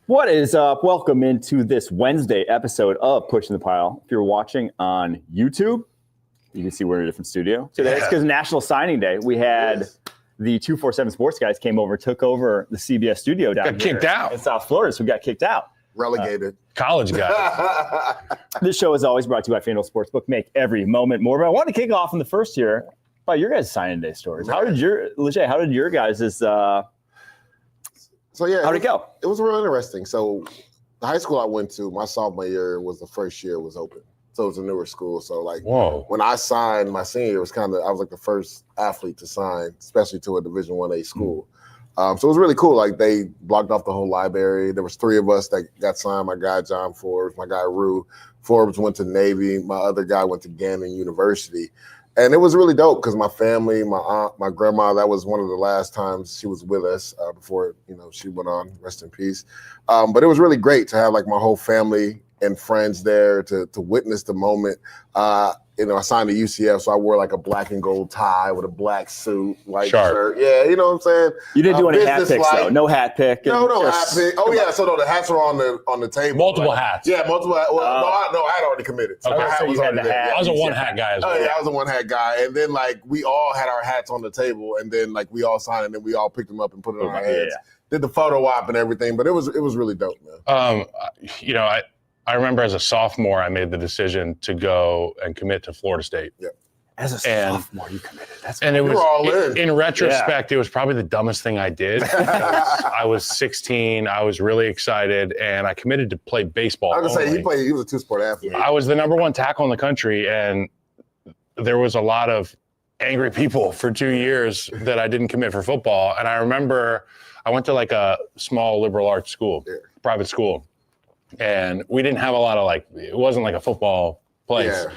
What is up? Welcome into this Wednesday episode of Pushing the Pile. If you're watching on YouTube, you can see we're in a different studio today. It's because National Signing Day. We had the 247 Sports guys came over, took over the CBS studio down got kicked out in South Florida, so we got kicked out. Relegated. College guys. This show is always brought to you by FanDuel Sportsbook. Make every moment more. But I want to kick off in the first year by your guys' signing day stories. How did your guys' how'd it go? It was real interesting. So the high school I went to, my sophomore year was the first year it was open. So it was a newer school. So when I signed my senior year, I was like the first athlete to sign, especially to a Division I-A school. So it was really cool. Like they blocked off the whole library. There was 3 of us that got signed. My guy, John Forbes, my guy, Rue. Forbes went to Navy. My other guy went to Gannon University. And it was really dope because my family, my aunt, my grandma, that was one of the last times she was with us before, she went on, rest in peace. But it was really great to have like my whole family and friends there to witness the moment. I signed to UCF, so I wore like a black and gold tie with a black suit, white shirt. Yeah, you know what I'm saying? You didn't do any hat picks, though. No hat pick. No hat pick. Oh, yeah. So, the hats were on the table. Multiple hats. Yeah, multiple hats. Well, I had already committed. So okay. my hat was already there. I was a one-hat guy as well. Oh, yeah, I was a one-hat guy. And then, we all had our hats on the table, and then, we all signed, and then we all picked them up and put it on our heads. Yeah. Did the photo op and everything, but it was really dope, man. I remember as a sophomore, I made the decision to go and commit to Florida State. Yeah. As a sophomore, you committed. And it was all in retrospect, it was probably the dumbest thing I did. I was 16. I was really excited, and I committed to play baseball. I was gonna say he was a 2-sport athlete. I was the number 1 tackle in the country, and there was a lot of angry people for 2 years that I didn't commit for football. And I remember I went to a small liberal arts school, private school. And we didn't have a lot of it wasn't like a football place. Yeah.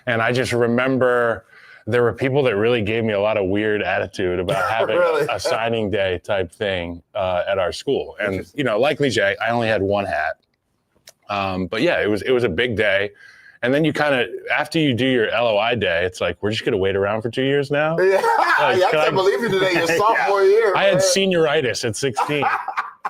And I just remember there were people that really gave me a lot of weird attitude about having a signing day type thing at our school. And, like Leger, I only had 1 hat. But yeah, it was a big day. And then you after you do your LOI day, it's like, we're just going to wait around for 2 years now? Yeah, I can't believe you today, your sophomore year. I had senioritis at 16.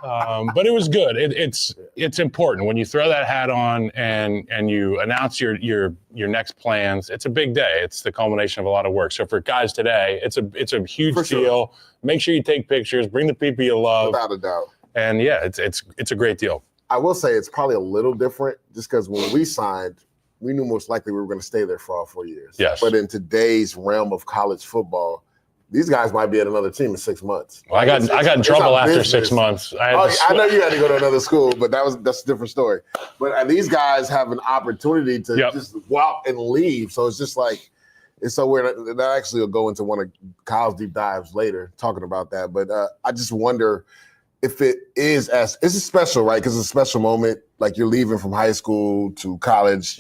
But it was good. It's important when you throw that hat on and you announce your next plans. It's a big day. It's the culmination of a lot of work. So for guys today, it's a huge deal. Sure. Make sure you take pictures. Bring the people you love. Without a doubt. And yeah, it's a great deal. I will say it's probably a little different just because when we signed, we knew most likely we were going to stay there for all 4 years. Yes. But in today's realm of college football, these guys might be at another team in 6 months. Well, I got in trouble after 6 months. I know you had to go to another school, but that's a different story. But these guys have an opportunity to just walk and leave. So it's just it's so weird. That actually will go into one of Kyle's deep dives later, talking about that. But I just wonder if it is it's special, right? Because it's a special moment. Like you're leaving from high school to college,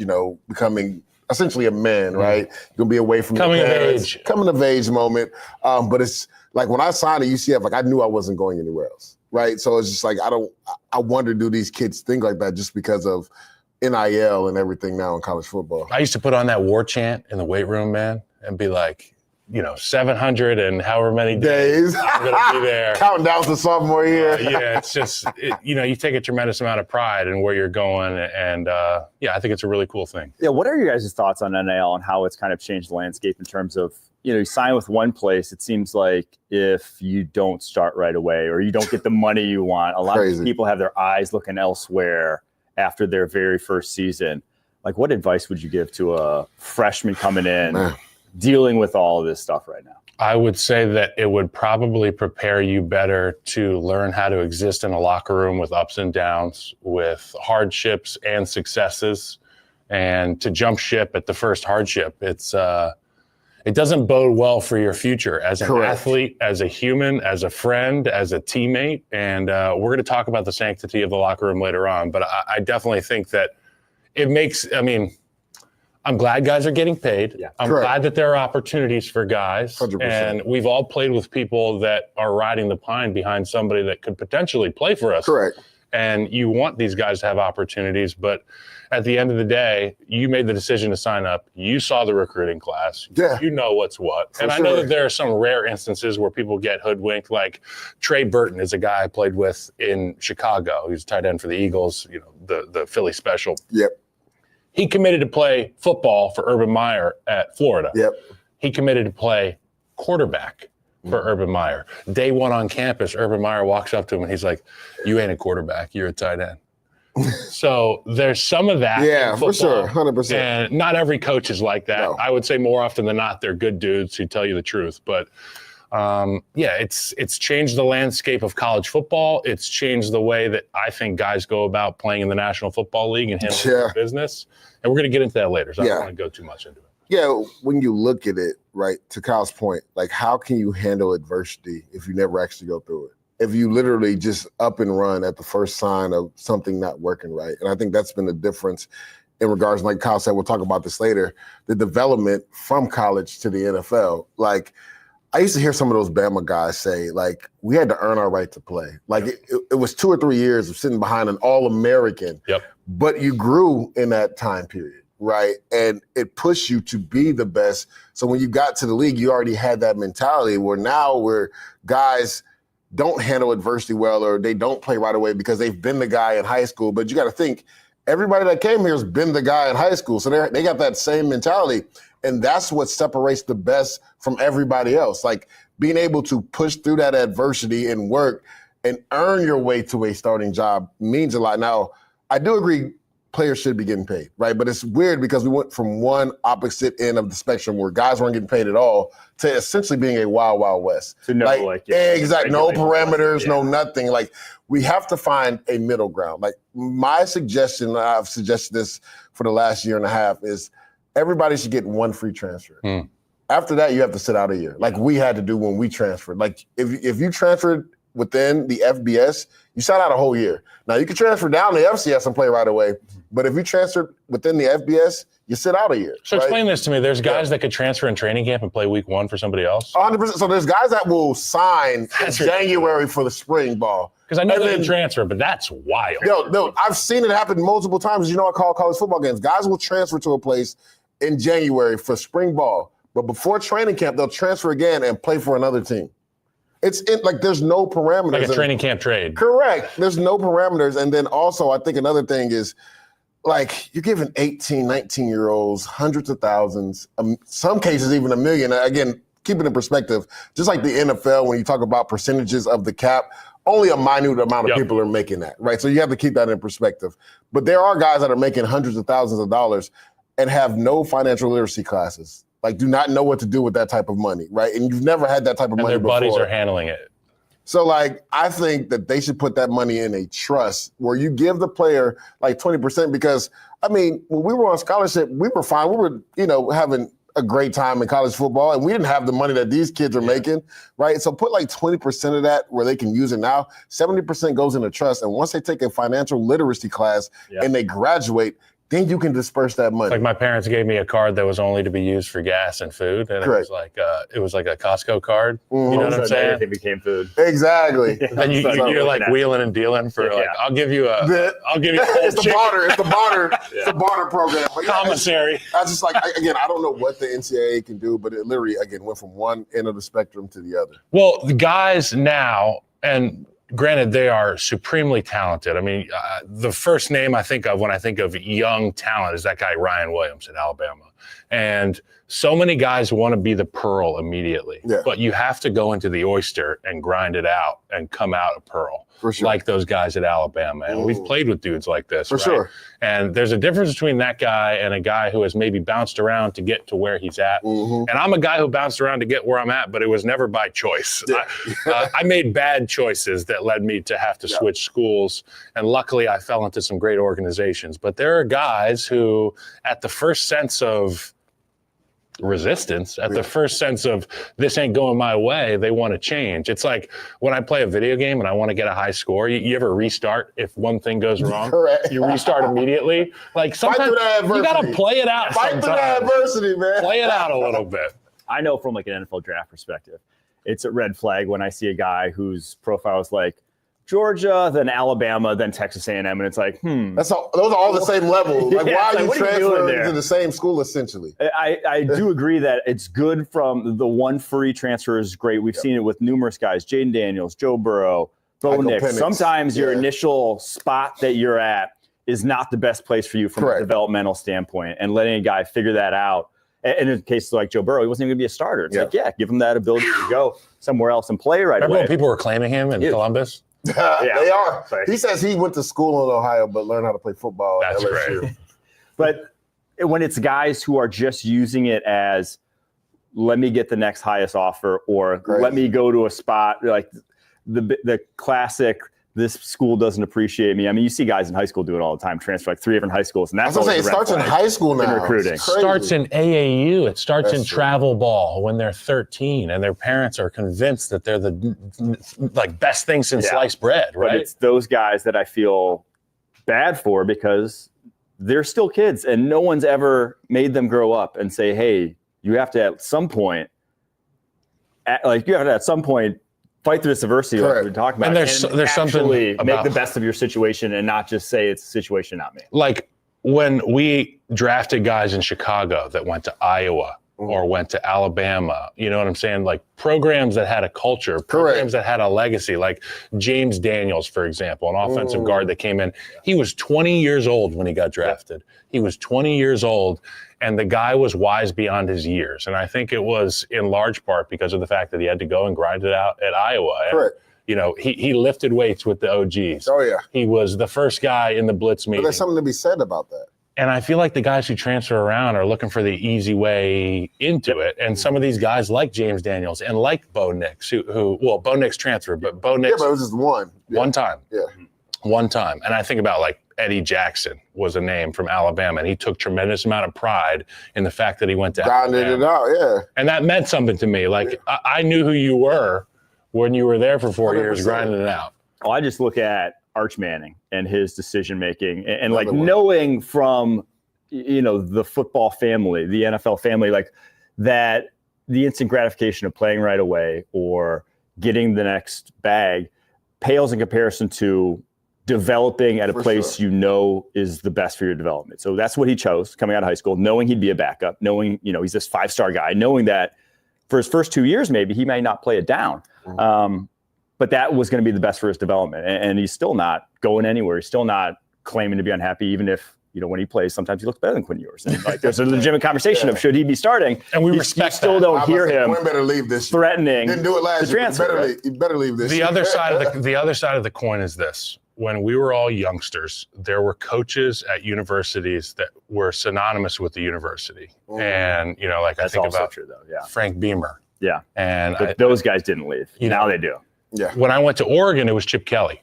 becoming essentially a man, right? You're gonna be away from coming your parents, of age. Coming of age moment. But it's like when I signed at UCF, I knew I wasn't going anywhere else, right? So it's just I wonder, do these kids think like that just because of NIL and everything now in college football? I used to put on that war chant in the weight room, man, and be like, 700 and however many days I'm gonna be there. Counting down to sophomore year. Yeah, it's just, you take a tremendous amount of pride in where you're going. And I think it's a really cool thing. Yeah, what are your guys' thoughts on NIL and how it's kind of changed the landscape in terms of, you sign with one place, it seems like if you don't start right away or you don't get the money you want, a lot of people have their eyes looking elsewhere after their very first season. Like, what advice would you give to a freshman coming in, dealing with all of this stuff right now? I would say that it would probably prepare you better to learn how to exist in a locker room with ups and downs, with hardships and successes, and to jump ship at the first hardship. It doesn't bode well for your future as an athlete, as a human, as a friend, as a teammate. And we're going to talk about the sanctity of the locker room later on. But I definitely think that it makes, I'm glad guys are getting paid. Yeah. I'm glad that there are opportunities for guys. 100%. And we've all played with people that are riding the pine behind somebody that could potentially play for us. Correct. And you want these guys to have opportunities, but at the end of the day, you made the decision to sign up. You saw the recruiting class. Yeah. You know what's what. And I know that there are some rare instances where people get hoodwinked. Like Trey Burton is a guy I played with in Chicago. He's tight end for the Eagles, the Philly special. Yep. He committed to play football for Urban Meyer at Florida. Yep. He committed to play quarterback for Urban Meyer. Day one on campus, Urban Meyer walks up to him and he's like, "You ain't a quarterback, you're a tight end." So there's some of that. Yeah, for sure, 100%. And not every coach is like that. No. I would say more often than not, they're good dudes who tell you the truth. But it's changed the landscape of college football. It's changed the way that I think guys go about playing in the National Football League and handling their business. And we're going to get into that later, so I don't want to go too much into it. Yeah, when you look at it, right, to Kyle's point, like how can you handle adversity if you never actually go through it? If you literally just up and run at the first sign of something not working right. And I think that's been the difference in regards, like Kyle said, we'll talk about this later, the development from college to the NFL. Like, I used to hear some of those Bama guys say, like, we had to earn our right to play. Like, it was 2 or 3 years of sitting behind an All-American, but you grew in that time period, right? And it pushed you to be the best. So when you got to the league, you already had that mentality where now where guys don't handle adversity well or they don't play right away because they've been the guy in high school. But you got to think, everybody that came here has been the guy in high school. So they got that same mentality. And that's what separates the best from everybody else. Like being able to push through that adversity and work and earn your way to a starting job means a lot. Now, I do agree players should be getting paid, right? But it's weird because we went from one opposite end of the spectrum where guys weren't getting paid at all to essentially being a wild, wild west. To no, exactly, no parameters, no nothing. Like we have to find a middle ground. Like my suggestion, I've suggested this for the last year and a half, is everybody should get one free transfer. After that, you have to sit out a year, like we had to do when we transferred. Like if you transferred within the FBS, you sat out a whole year. Now you can transfer down to FCS and play right away, but if you transferred within the FBS, you sit out a year. So explain this to me. There's guys that could transfer in training camp and play week 1 for somebody else? 100%. So there's guys that will sign in January for the spring ball. Because I know they can transfer, but that's wild. No, I've seen it happen multiple times. I call college football games. Guys will transfer to a place in January for spring ball, but before training camp, they'll transfer again and play for another team. There's no parameters. Like a training camp trade. Correct. There's no parameters. And then also, I think another thing is, like, you're giving 18, 19-year-olds hundreds of thousands, some cases even $1 million. Again, keep it in perspective, just like the NFL, when you talk about percentages of the cap, only a minute amount of people are making that, right? So you have to keep that in perspective. But there are guys that are making hundreds of thousands of dollars and have no financial literacy classes. Like, do not know what to do with that type of money, right? And you've never had that type of money before. And their buddies are handling it. So, like, I think that they should put that money in a trust where you give the player, like, 20% because, I mean, when we were on scholarship, we were fine. We were, having a great time in college football, and we didn't have the money that these kids are making, right? So put, like, 20% of that where they can use it now. 70% goes into trust, and once they take a financial literacy class and they graduate, then you can disperse that money. Like my parents gave me a card that was only to be used for gas and food, and it was like a Costco card. You know what I'm saying? Everything became food. Exactly. And you're like wheeling and dealing for I'll give you a it's the barter. It's the barter program. But commissary. I just I don't know what the NCAA can do, but it literally went from one end of the spectrum to the other. Well, the guys now, and granted, they are supremely talented. I mean, the first name I think of when I think of young talent is that guy Ryan Williams at Alabama. And so many guys want to be the pearl immediately. Yeah. But you have to go into the oyster and grind it out and come out a pearl. For sure. Like those guys at Alabama. And we've played with dudes like this. For sure. And there's a difference between that guy and a guy who has maybe bounced around to get to where he's at. And I'm a guy who bounced around to get where I'm at, but it was never by choice. Yeah. I made bad choices that led me to have to switch schools. And luckily, I fell into some great organizations. But there are guys who, at the first sense of resistance, at the first sense of this ain't going my way, they want to change. It's like when I play a video game and I want to get a high score, you ever restart if one thing goes wrong? Correct. You restart immediately. Like sometimes you got to play it out. Fight through that adversity, man. Play it out a little bit. I know from like an NFL draft perspective, it's a red flag when I see a guy whose profile is like Georgia, then Alabama, then Texas A&M, and it's like, those are all the same level. Like, why are you transferring to the same school essentially? I do agree that it's good from the one free transfer is great. We've seen it with numerous guys: Jaden Daniels, Joe Burrow, Bo Nix. Sometimes your initial spot that you're at is not the best place for you from a developmental standpoint, and letting a guy figure that out. And in cases like Joe Burrow, he wasn't even going to be a starter. It's like, give him that ability to go somewhere else and play right away. Remember when people were claiming him in Columbus? They are. He says he went to school in Ohio, but learned how to play football at LSU. Great. But when it's guys who are just using it as, let me get the next highest offer, or let me go to a spot, like the classic, this school doesn't appreciate me. I mean, you see guys in high school do it all the time, transfer like 3 different high schools. And that's it starts in high school now. In recruiting. It starts in AAU. It starts in travel ball when they're 13 and their parents are convinced that they're the best thing since sliced bread, right? But it's those guys that I feel bad for because they're still kids and no one's ever made them grow up and say, hey, you have to at some point fight through this adversity like we're talking about. And there's something make the best of your situation and not just say it's a situation, not me. Like when we drafted guys in Chicago that went to Iowa or went to Alabama, you know what I'm saying? Like programs that had a culture, programs that had a legacy, like James Daniels, for example, an offensive guard that came in. He was 20 years old when he got drafted. He was 20 years old. And the guy was wise beyond his years. And I think it was in large part because of the fact that he had to go and grind it out at Iowa. Correct. And, you know, he lifted weights with the OGs. Oh, yeah. He was the first guy in the blitz meeting. But there's something to be said about that. And I feel like the guys who transfer around are looking for the easy way into it. And some of these guys like James Daniels and like Bo Nix, who Bo Nix transferred, but Bo Nix. Yeah, but it was just one. One time. Yeah. One time. And I think about like Eddie Jackson was a name from Alabama, and he took tremendous amount of pride in the fact that he went to Alabama. Grinded it out, And that meant something to me. Like, I knew who you were when you were there for 4 years, grinding it out. Well, I just look at Arch Manning and his decision-making and like knowing from, you know, the football family, the NFL family, like that the instant gratification of playing right away or getting the next bag pales in comparison to developing at a place you know is the best for your development. So that's what he chose coming out of high school, knowing he'd be a backup, knowing, you know, he's this 5-star guy, knowing that for his first 2 years, maybe he may not play it down. But that was going to be the best for his development. And he's still not going anywhere. He's still not claiming to be unhappy, even if, you know, when he plays, sometimes he looks better than Quinn Ewers. And like, there's a legitimate conversation of should he be starting? And we respect you still don't hear him better leave this threatening didn't do it last year. You better leave this. The other side of the coin is this. When we were all youngsters, there were coaches at universities that were synonymous with the university. And, you know, like that's I think also about true, though. Yeah. Frank Beamer. Yeah. And those guys didn't leave. Now they do. Yeah. When I went to Oregon, it was Chip Kelly.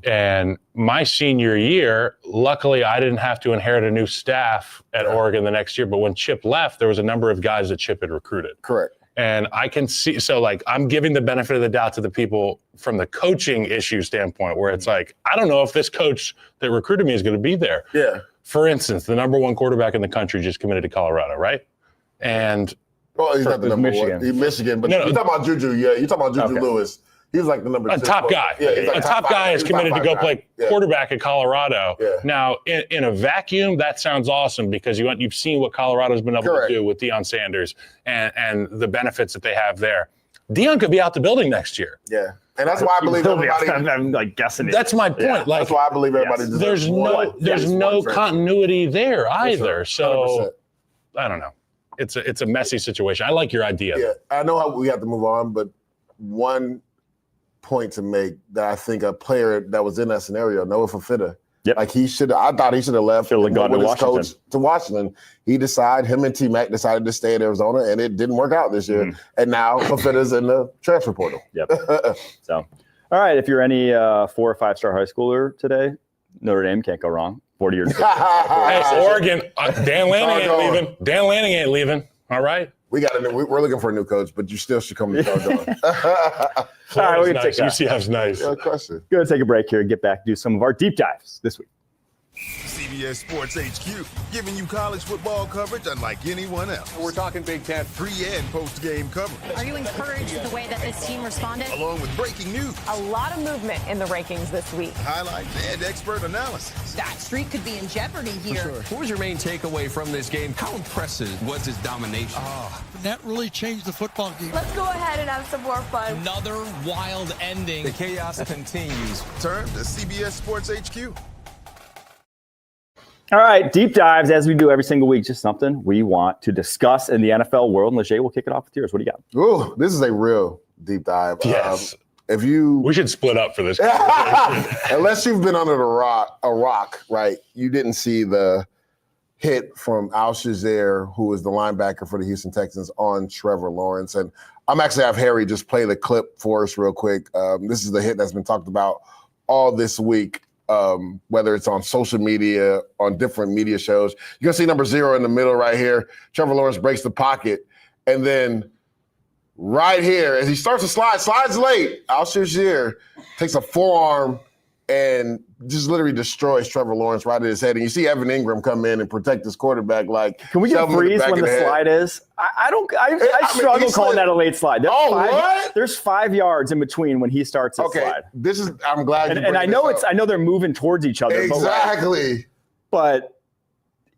And my senior year, luckily, I didn't have to inherit a new staff at Oregon the next year. But when Chip left, there was a number of guys that Chip had recruited. Correct. And I can see, so like I'm giving the benefit of the doubt to the people from the coaching issue standpoint, where it's like, I don't know if this coach that recruited me is going to be there. Yeah. For instance, the number one quarterback in the country just committed to Colorado, right? And he's not the number one. He's Michigan, but you're talking about Juju. Yeah, you're talking about Juju Lewis. He was like the number 2. Top guy. Yeah, like a top guy is committed to go play quarterback at Colorado. Yeah. Now, in a vacuum, that sounds awesome because you've seen what Colorado's been able to do with Deion Sanders and the benefits that they have there. Deion could be out the building next year. Yeah. And that's why I believe everybody. I'm like guessing. That's my point. Yeah, like, that's why I believe everybody. There's no continuity there either. So 100%. I don't know. It's a messy situation. I like your idea. Yeah, I know how we have to move on, but one point to make that I think a player that was in that scenario, Noah Fafita, like I thought he should have left and gone to Washington. Coach to Washington. Him and T-Mac decided to stay at Arizona, and it didn't work out this year. And now Fafita's in the transfer portal. Yep. So, all right, if you're any 4 or 5-star high schooler today, Notre Dame can't go wrong. 40 years ago. Hey, Oregon, Dan Lanning ain't leaving. Dan Lanning ain't leaving. All right. We're looking for a new coach, but you still should come to Charge On. All right, we're going to take UCF's nice. Good question. Going to take a break here and get back to do some of our deep dives this week. CBS Sports HQ, giving you college football coverage unlike anyone else. We're talking Big Ten. Pre- and post-game coverage. Are you encouraged with the way that this team responded? Along with breaking news. A lot of movement in the rankings this week. Highlights and expert analysis. That streak could be in jeopardy here. Sure. What was your main takeaway from this game? How impressive was his domination? That really changed the football game. Let's go ahead and have some more fun. Another wild ending. The chaos continues. Turn to CBS Sports HQ. All right, deep dives as we do every single week. Just something we want to discuss in the NFL world. And Leger, we'll kick it off with yours. What do you got? Ooh, this is a real deep dive. Yes. We should split up for this. Unless you've been under a rock, right? You didn't see the hit from Al Shazier, who is the linebacker for the Houston Texans, on Trevor Lawrence. And I'm actually have Harry just play the clip for us real quick. This is the hit that's been talked about all this week. Whether it's on social media, on different media shows. You're going to see number 0 in the middle right here. Trevor Lawrence breaks the pocket. And then right here, as he starts to slides late, Al Shazier takes a forearm and just literally destroys Trevor Lawrence right at his head. And you see Evan Ingram come in and protect his quarterback. Like, can we get freeze when the slide is? I struggle calling that a late slide. There's 5 yards in between when he starts his slide. I'm glad. And I know they're moving towards each other. Exactly. But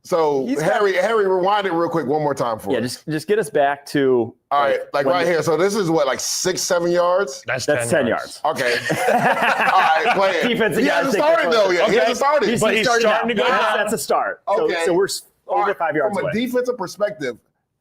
so Harry, rewind it real quick one more time for us. Just get us back to all right, right here. So this is what, like 6-7 yards? That's 10 yards. Okay. All right, play it. Defensive he hasn't started though yet. Okay. He hasn't started. But he's starting to go. That's a start. Okay. So we're over 5 yards from away. From a defensive perspective,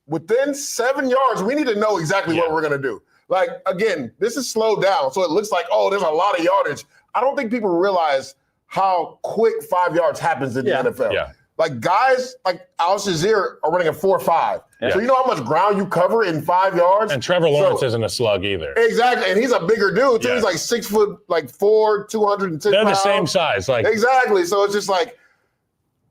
within 7 yards, we need to know exactly what we're going to do. Like, again, this is slowed down, so it looks like, there's a lot of yardage. I don't think people realize how quick 5 yards happens in the NFL. Yeah. Like, guys like Al Shazier are running a 4.5. Yeah. So you know how much ground you cover in 5 yards? And Trevor Lawrence isn't a slug either. Exactly. And he's a bigger dude, too. Yeah. He's like 6'4", 210 They're pounds. the same size. Exactly. So it's just like,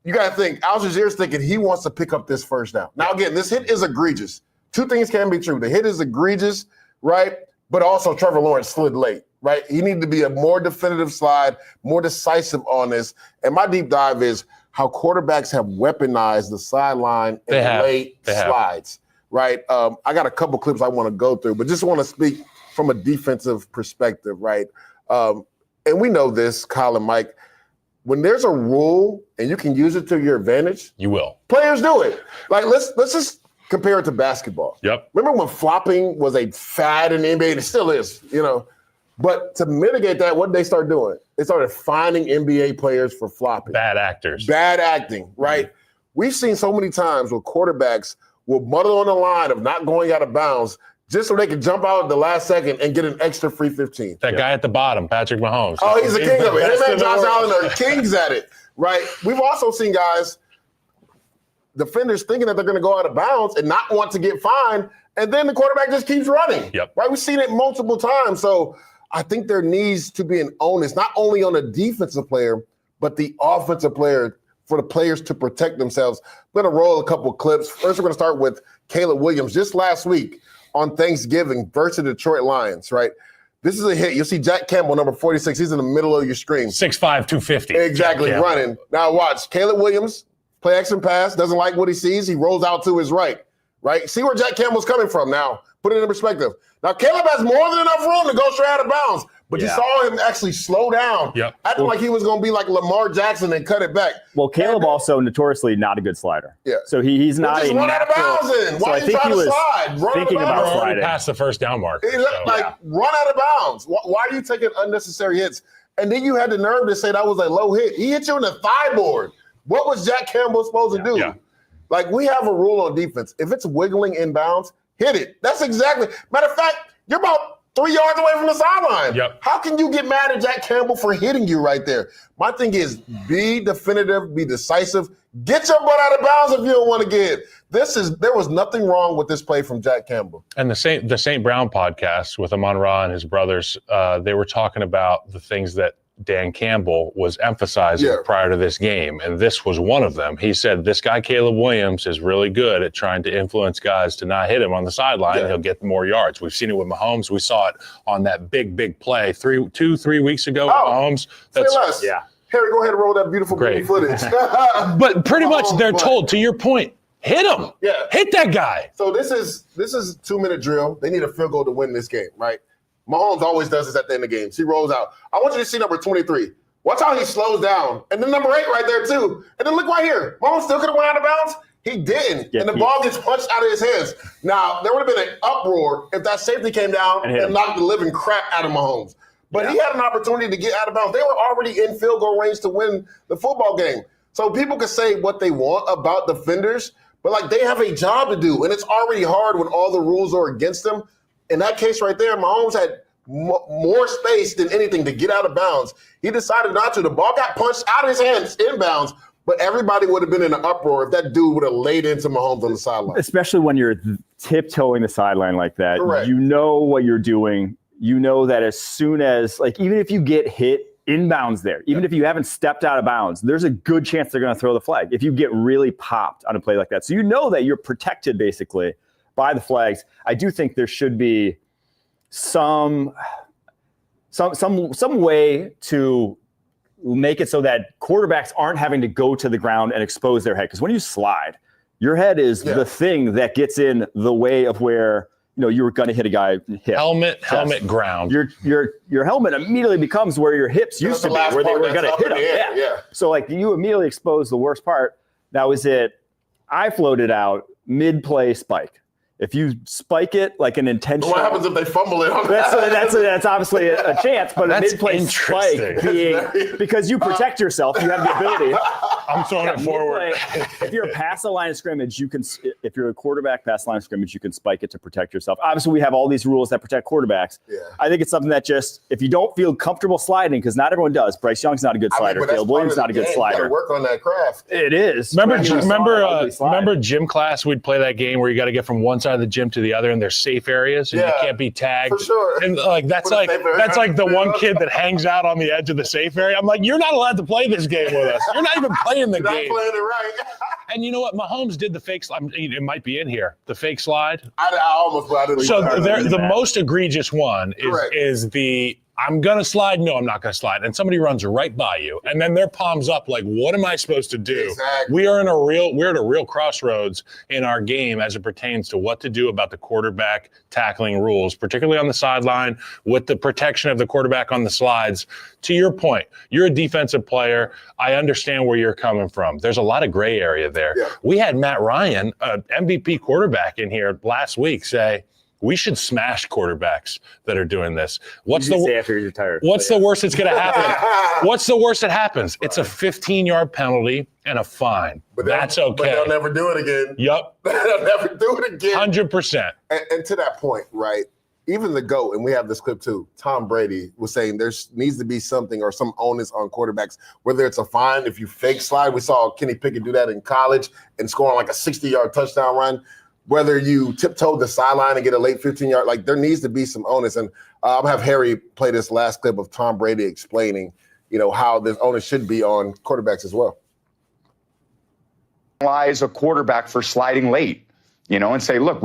you got to think, Al Shazier's thinking he wants to pick up this first down. Now, again, this hit is egregious. Two things can be true. The hit is egregious, right? But also Trevor Lawrence slid late, right? He needed to be a more definitive slide, more decisive on this. And my deep dive is how quarterbacks have weaponized the sideline in late slides, right? I got a couple clips I want to go through, but just want to speak from a defensive perspective, right? And we know this, Kyle and Mike, when there's a rule and you can use it to your advantage, you will. Players do it. Like, let's just compare it to basketball. Yep. Remember when flopping was a fad in the NBA? And it still is, But to mitigate that, what did they start doing? They started finding NBA players for flopping. Bad actors. Bad acting, right? Mm-hmm. We've seen so many times where quarterbacks will muddle on the line of not going out of bounds just so they can jump out at the last second and get an extra free 15. That guy at the bottom, Patrick Mahomes. Oh, he's the king of it. Him and Josh Allen are kings at it, right? We've also seen guys, defenders thinking that they're going to go out of bounds and not want to get fined, and then the quarterback just keeps running. Yep. Right? We've seen it multiple times. So I think there needs to be an onus, not only on the defensive player, but the offensive player, for the players to protect themselves. I'm going to roll a couple clips. First, we're going to start with Caleb Williams. Just last week on Thanksgiving versus the Detroit Lions, right? This is a hit. You'll see Jack Campbell, number 46. He's in the middle of your screen. 6'5", 250. Exactly, running. Now watch. Caleb Williams, play action pass, doesn't like what he sees. He rolls out to his right? See where Jack Campbell's coming from now. Put it in perspective. Now, Caleb has more than enough room to go straight out of bounds, but you saw him actually slow down, acting like he was going to be like Lamar Jackson and cut it back. Well, Caleb also notoriously not a good slider. Yeah. So he's not just a run out of bounds then. Why are you trying to slide? Run thinking about sliding. Past the first down mark. Run out of bounds. Why are you taking unnecessary hits? And then you had the nerve to say that was a low hit. He hit you in the thigh board. What was Jack Campbell supposed to do? Yeah. Like, we have a rule on defense. If it's wiggling in bounds, hit it. That's exactly. Matter of fact, you're about 3 yards away from the sideline. Yep. How can you get mad at Jack Campbell for hitting you right there? My thing is, be definitive, be decisive. Get your butt out of bounds if you don't want to get it. There was nothing wrong with this play from Jack Campbell. And the St. Brown podcast with Amon Ra and his brothers, they were talking about the things that Dan Campbell was emphasizing prior to this game, and this was one of them. He said, this guy, Caleb Williams, is really good at trying to influence guys to not hit him on the sideline, and he'll get more yards. We've seen it with Mahomes. We saw it on that big play 3 weeks ago with Mahomes. Harry, go ahead and roll that beautiful footage. But pretty much they're told, to your point, hit him. Yeah. Hit that guy. So this is 2-minute drill. They need a field goal to win this game, right? Mahomes always does this at the end of games. He rolls out. I want you to see number 23. Watch how he slows down. And then number 8 right there, too. And then look right here. Mahomes still could have went out of bounds. He didn't. And the ball gets punched out of his hands. Now, there would have been an uproar if that safety came down and knocked the living crap out of Mahomes. But he had an opportunity to get out of bounds. They were already in field goal range to win the football game. So people can say what they want about defenders, but, like, they have a job to do. And it's already hard when all the rules are against them. In that case right there, Mahomes had more space than anything to get out of bounds. He decided not to. The ball got punched out of his hands inbounds. But everybody would have been in an uproar if that dude would have laid into Mahomes on the sideline. Especially when you're tiptoeing the sideline like that. Correct. You know what you're doing. You know that as soon as, like, even if you get hit inbounds there, even if you haven't stepped out of bounds, there's a good chance they're going to throw the flag if you get really popped on a play like that. So you know that you're protected basically by the flags. I do think there should be some way to make it so that quarterbacks aren't having to go to the ground and expose their head. Because when you slide, your head is the thing that gets in the way of where, you know, you were going to hit a guy. Helmet ground. Your helmet immediately becomes where your hips used to be, where they were going to hit them. Yeah. So, like, you immediately expose the worst part. Now, I floated out mid-play spike. If you spike it like an intentional, what happens if they fumble it? That's obviously a chance, but a mid-play spike being because you protect yourself, you have the ability. I'm throwing it forward. If you're past the line of scrimmage, you can. If you're a quarterback past the line of scrimmage, you can spike it to protect yourself. Obviously, we have all these rules that protect quarterbacks. Yeah. I think it's something that just, if you don't feel comfortable sliding, because not everyone does. Bryce Young's not a good slider. Caleb Williams not a good slider. You gotta work on that craft. It is. Remember gym class? We'd play that game where you got to get from one side of the gym to the other, and there's safe areas, and you can't be tagged. For sure. And that's like the one kid that hangs out on the edge of the safe area. I'm like, you're not allowed to play this game with us. You're not even playing the game. Not playing it right. And you know what? Mahomes did the fake slide. It might be in here. The fake slide. I almost didn't. So the most egregious one is the I'm going to slide. No, I'm not going to slide. And somebody runs right by you. And then their palms up like, what am I supposed to do? Exactly. We're at a real crossroads in our game as it pertains to what to do about the quarterback tackling rules, particularly on the sideline with the protection of the quarterback on the slides. To your point, you're a defensive player. I understand where you're coming from. There's a lot of gray area there. Yeah. We had Matt Ryan, an MVP quarterback in here last week, say, we should smash quarterbacks that are doing this. What's the after he's retired? What's the worst that's going to happen? What's the worst that happens? It's a 15-yard penalty and a fine. But that's okay. But they'll never do it again. Yep. They'll never do it again. 100%. And to that point, right, even the GOAT, and we have this clip too, Tom Brady was saying there needs to be something or some onus on quarterbacks, whether it's a fine if you fake slide. We saw Kenny Pickett do that in college and score like a 60-yard touchdown run. Whether you tiptoe the sideline and get a late 15-yard, like there needs to be some onus. And I'll have Harry play this last clip of Tom Brady explaining, how this onus should be on quarterbacks as well. Penalize a quarterback for sliding late, and say, look,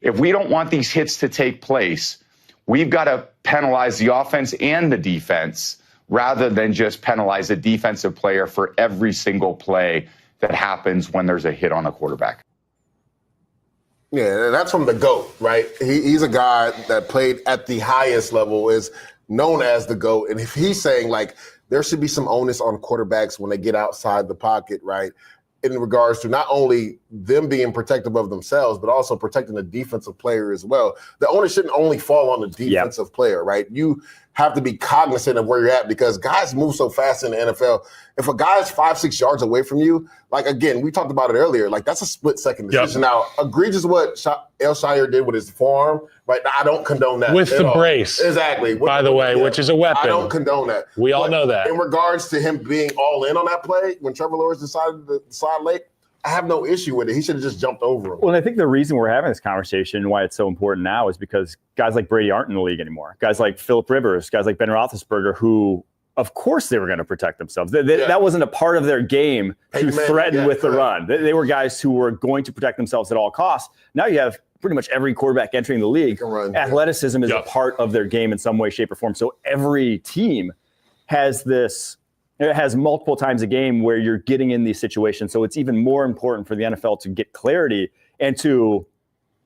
if we don't want these hits to take place, we've got to penalize the offense and the defense rather than just penalize a defensive player for every single play that happens when there's a hit on a quarterback. Yeah, that's from the GOAT, right? He's a guy that played at the highest level, is known as the GOAT. And if he's saying, like, there should be some onus on quarterbacks when they get outside the pocket, right, in regards to not only them being protective of themselves, but also protecting the defensive player as well. The onus shouldn't only fall on the defensive player, right? You have to be cognizant of where you're at because guys move so fast in the NFL. If a guy is 5-6 yards away from you, like, again, we talked about it earlier, like, that's a split-second decision. Now, egregious what Shire did with his forearm, right? I don't condone that. With the brace. Exactly. By the way, which is a weapon. I don't condone that. We all know that. In regards to him being all in on that play, when Trevor Lawrence decided to slide late, I have no issue with it. He should have just jumped over him. Well, I think the reason we're having this conversation and why it's so important now is because guys like Brady aren't in the league anymore. Guys like Phillip Rivers, guys like Ben Roethlisberger, who, of course, they were going to protect themselves. That wasn't a part of their game to threaten with the run. They were guys who were going to protect themselves at all costs. Now you have pretty much every quarterback entering the league. Athleticism is a part of their game in some way, shape, or form. So every team has this it has multiple times a game where you're getting in these situations. So it's even more important for the NFL to get clarity and to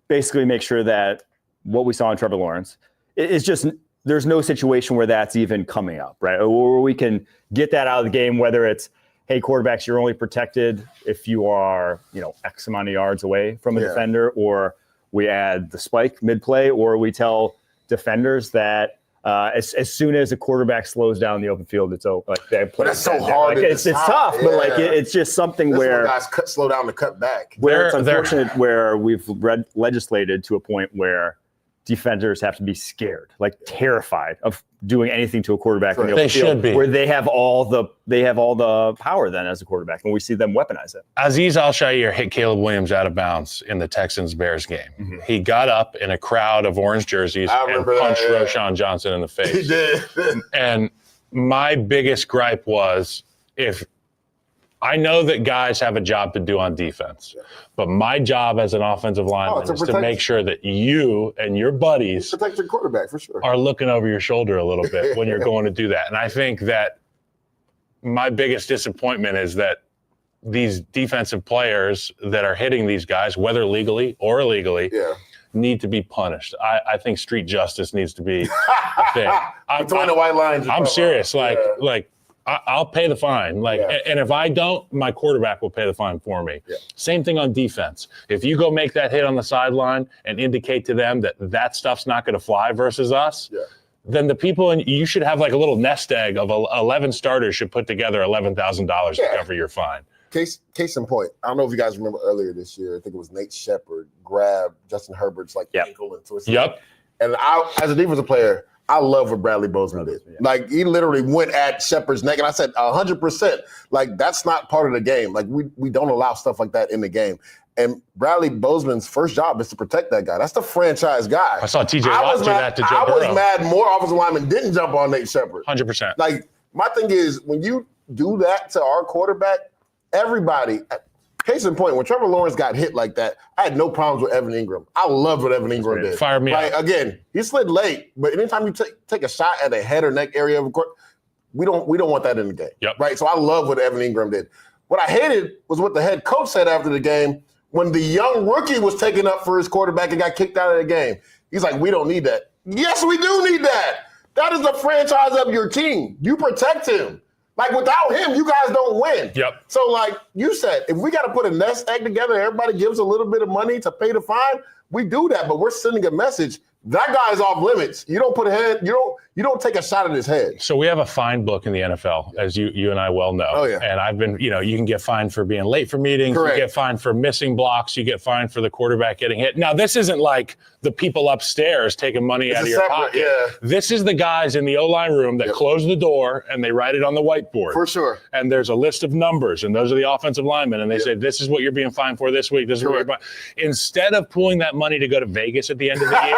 basically make sure that what we saw in Trevor Lawrence is just, there's no situation where that's even coming up, right? Or we can get that out of the game, whether it's, hey, quarterbacks, you're only protected if you are, X amount of yards away from a defender, or we add the spike mid-play, or we tell defenders that as soon as a quarterback slows down the open field, it's over. But that's so hard. It's tough, but it's just something where guys slow down to cut back. Where it's unfortunate where we've legislated to a point where defenders have to be scared, terrified of doing anything to a quarterback. In the they should be. Where they have all the power then as a quarterback, and we see them weaponize it. Azeez Al-Shaair hit Caleb Williams out of bounds in the Texans-Bears game. Mm-hmm. He got up in a crowd of orange jerseys and punched Roschon Johnson in the face. He did. And my biggest gripe was, if I know that guys have a job to do on defense, but my job as an offensive lineman is to make sure that you and your buddies protect your quarterback for sure. Are looking over your shoulder a little bit when you're going to do that. And I think that my biggest disappointment is that these defensive players that are hitting these guys, whether legally or illegally, need to be punished. I think street justice needs to be a thing. Between the white lines. I'm serious. I'll pay the fine. And if I don't, my quarterback will pay the fine for me. Yeah. Same thing on defense. If you go make that hit on the sideline and indicate to them that stuff's not going to fly versus us, then the people you should have a little nest egg of 11 starters should put together $11,000 to cover your fine. Case in point, I don't know if you guys remember earlier this year, I think it was Nate Shepard grabbed Justin Herbert's ankle and twisted. Yep. And I, as a defensive player, I love what Bradley Bozeman did. Yeah. He literally went at Shepard's neck, and I said 100%. That's not part of the game. We don't allow stuff like that in the game. And Bradley Bozeman's first job is to protect that guy. That's the franchise guy. I saw TJ Watt do that to Joe Burrow. I was mad more offensive linemen didn't jump on Nate Shepard. 100%. My thing is, when you do that to our quarterback, everybody – case in point, when Trevor Lawrence got hit like that, I had no problems with Evan Ingram. I loved what Evan Ingram did. Fire me up. Again, he slid late, but anytime you take a shot at the head or neck area of a court, we don't want that in the game. Yep. Right? So I love what Evan Ingram did. What I hated was what the head coach said after the game when the young rookie was taken up for his quarterback and got kicked out of the game. He's like, we don't need that. Yes, we do need that. That is the franchise of your team. You protect him. Without him, you guys don't win. Yep. So, you said, if we got to put a nest egg together, everybody gives a little bit of money to pay the fine, we do that. But we're sending a message. That guy's off limits. You don't put a head, you don't take a shot at his head. So we have a fine book in the NFL, as you and I well know. Oh, yeah. And I've been, you can get fined for being late for meetings. Correct. You get fined for missing blocks. You get fined for the quarterback getting hit. Now, this isn't like the people upstairs taking money out of your pocket. Yeah. This is the guys in the O-line room that close the door and they write it on the whiteboard. For sure. And there's a list of numbers, and those are the offensive linemen. And they say, this is what you're being fined for this week. This is what you're Instead of pooling that money to go to Vegas at the end of the year,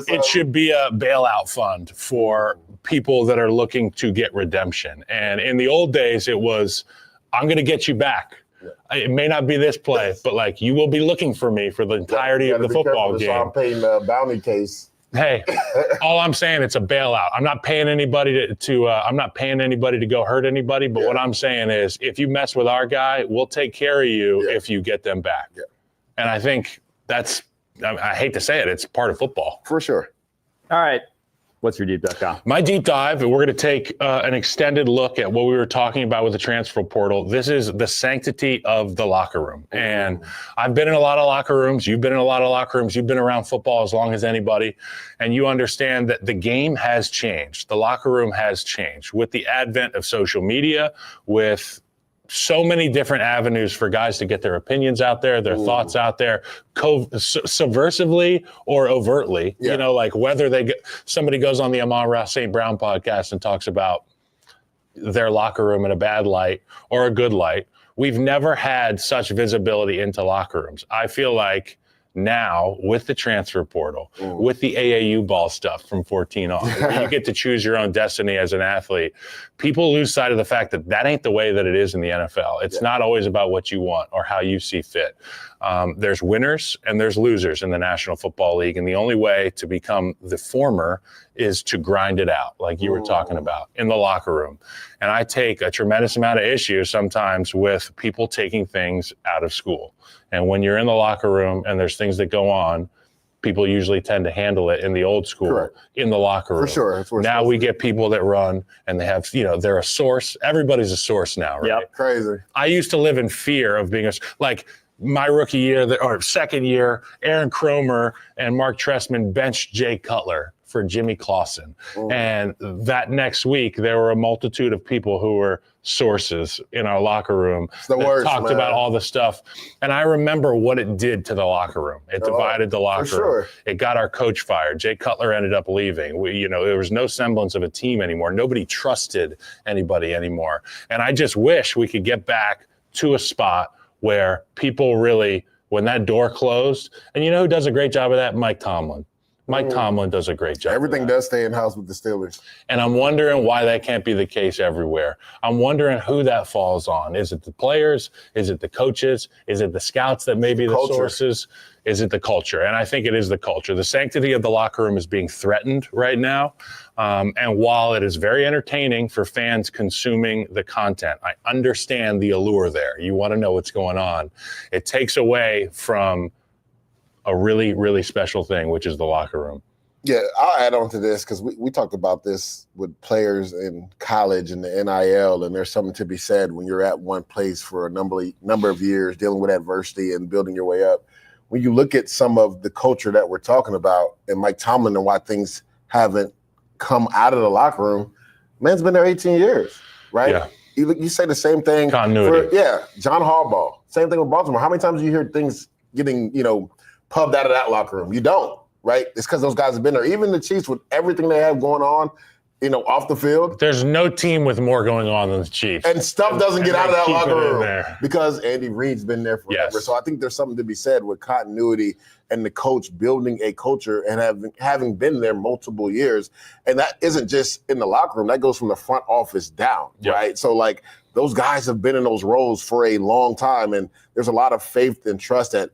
it should be a bailout fund for people that are looking to get redemption. And in the old days, it was, I'm going to get you back. Yeah. It may not be this play, but you will be looking for me for the entirety of the football game. I'm paying the bounty case. Hey, all I'm saying, it's a bailout. I'm not paying anybody to go hurt anybody. But what I'm saying is, if you mess with our guy, we'll take care of you if you get them back. Yeah. And I think I hate to say it, it's part of football. For sure. All right. What's your deep dive, Kyle? My deep dive, we're going to take an extended look at what we were talking about with the transfer portal. This is the sanctity of the locker room. And I've been in a lot of locker rooms. You've been in a lot of locker rooms. You've been around football as long as anybody. And you understand that the game has changed. The locker room has changed with the advent of social media, with so many different avenues for guys to get their opinions out there, their thoughts out there, subversively or overtly. Whether somebody goes on the Amon-Ra St. Brown podcast and talks about their locker room in a bad light or a good light. We've never had such visibility into locker rooms. I feel like now, with the transfer portal, with the AAU ball stuff from 14 on, you get to choose your own destiny as an athlete. People lose sight of the fact that ain't the way that it is in the NFL. It's not always about what you want or how you see fit. There's winners and there's losers in the National Football League. And the only way to become the former is to grind it out, like you were talking about, in the locker room. And I take a tremendous amount of issue sometimes with people taking things out of school. And when you're in the locker room and there's things that go on, people usually tend to handle it in the old school, in the locker room. For sure. That's now we get people that run and they have, they're a source. Everybody's a source now, right? Yep. Crazy. I used to live in fear of being like my rookie year or second year, Aaron Cromer and Mark Trestman benched Jay Cutler for Jimmy Clausen. And that next week, there were a multitude of people who were sources in our locker room that talked about all the stuff. And I remember what it did to the locker room. It divided the locker room. It got our coach fired. Jay Cutler ended up leaving. There was no semblance of a team anymore. Nobody trusted anybody anymore. And I just wish we could get back to a spot where people really, when that door closed, and you know who does a great job of that? Mike Tomlin. Mike Tomlin does a great job. Everything does stay in-house with the Steelers. And I'm wondering why that can't be the case everywhere. I'm wondering who that falls on. Is it the players? Is it the coaches? Is it the scouts that may be the sources? Is it the culture? And I think it is the culture. The sanctity of the locker room is being threatened right now. And while it is very entertaining for fans consuming the content, I understand the allure there. You want to know what's going on. It takes away from a really, really special thing, which is the locker room. Yeah, I'll add on to this because we talked about this with players in college and the NIL, and there's something to be said when you're at one place for a number of years dealing with adversity and building your way up. When you look at some of the culture that we're talking about and Mike Tomlin and why things haven't come out of the locker room, man's been there 18 years, right? Yeah. You say the same thing. Continuity. John Harbaugh. Same thing with Baltimore. How many times do you hear things getting, pubbed out of that locker room? You don't, right? It's because those guys have been there. Even the Chiefs, with everything they have going on, off the field. There's no team with more going on than the Chiefs. And stuff doesn't get out of that locker room because Andy Reid's been there forever. Yes. So I think there's something to be said with continuity and the coach building a culture and having been there multiple years. And that isn't just in the locker room. That goes from the front office down, right? So, those guys have been in those roles for a long time, and there's a lot of faith and trust that,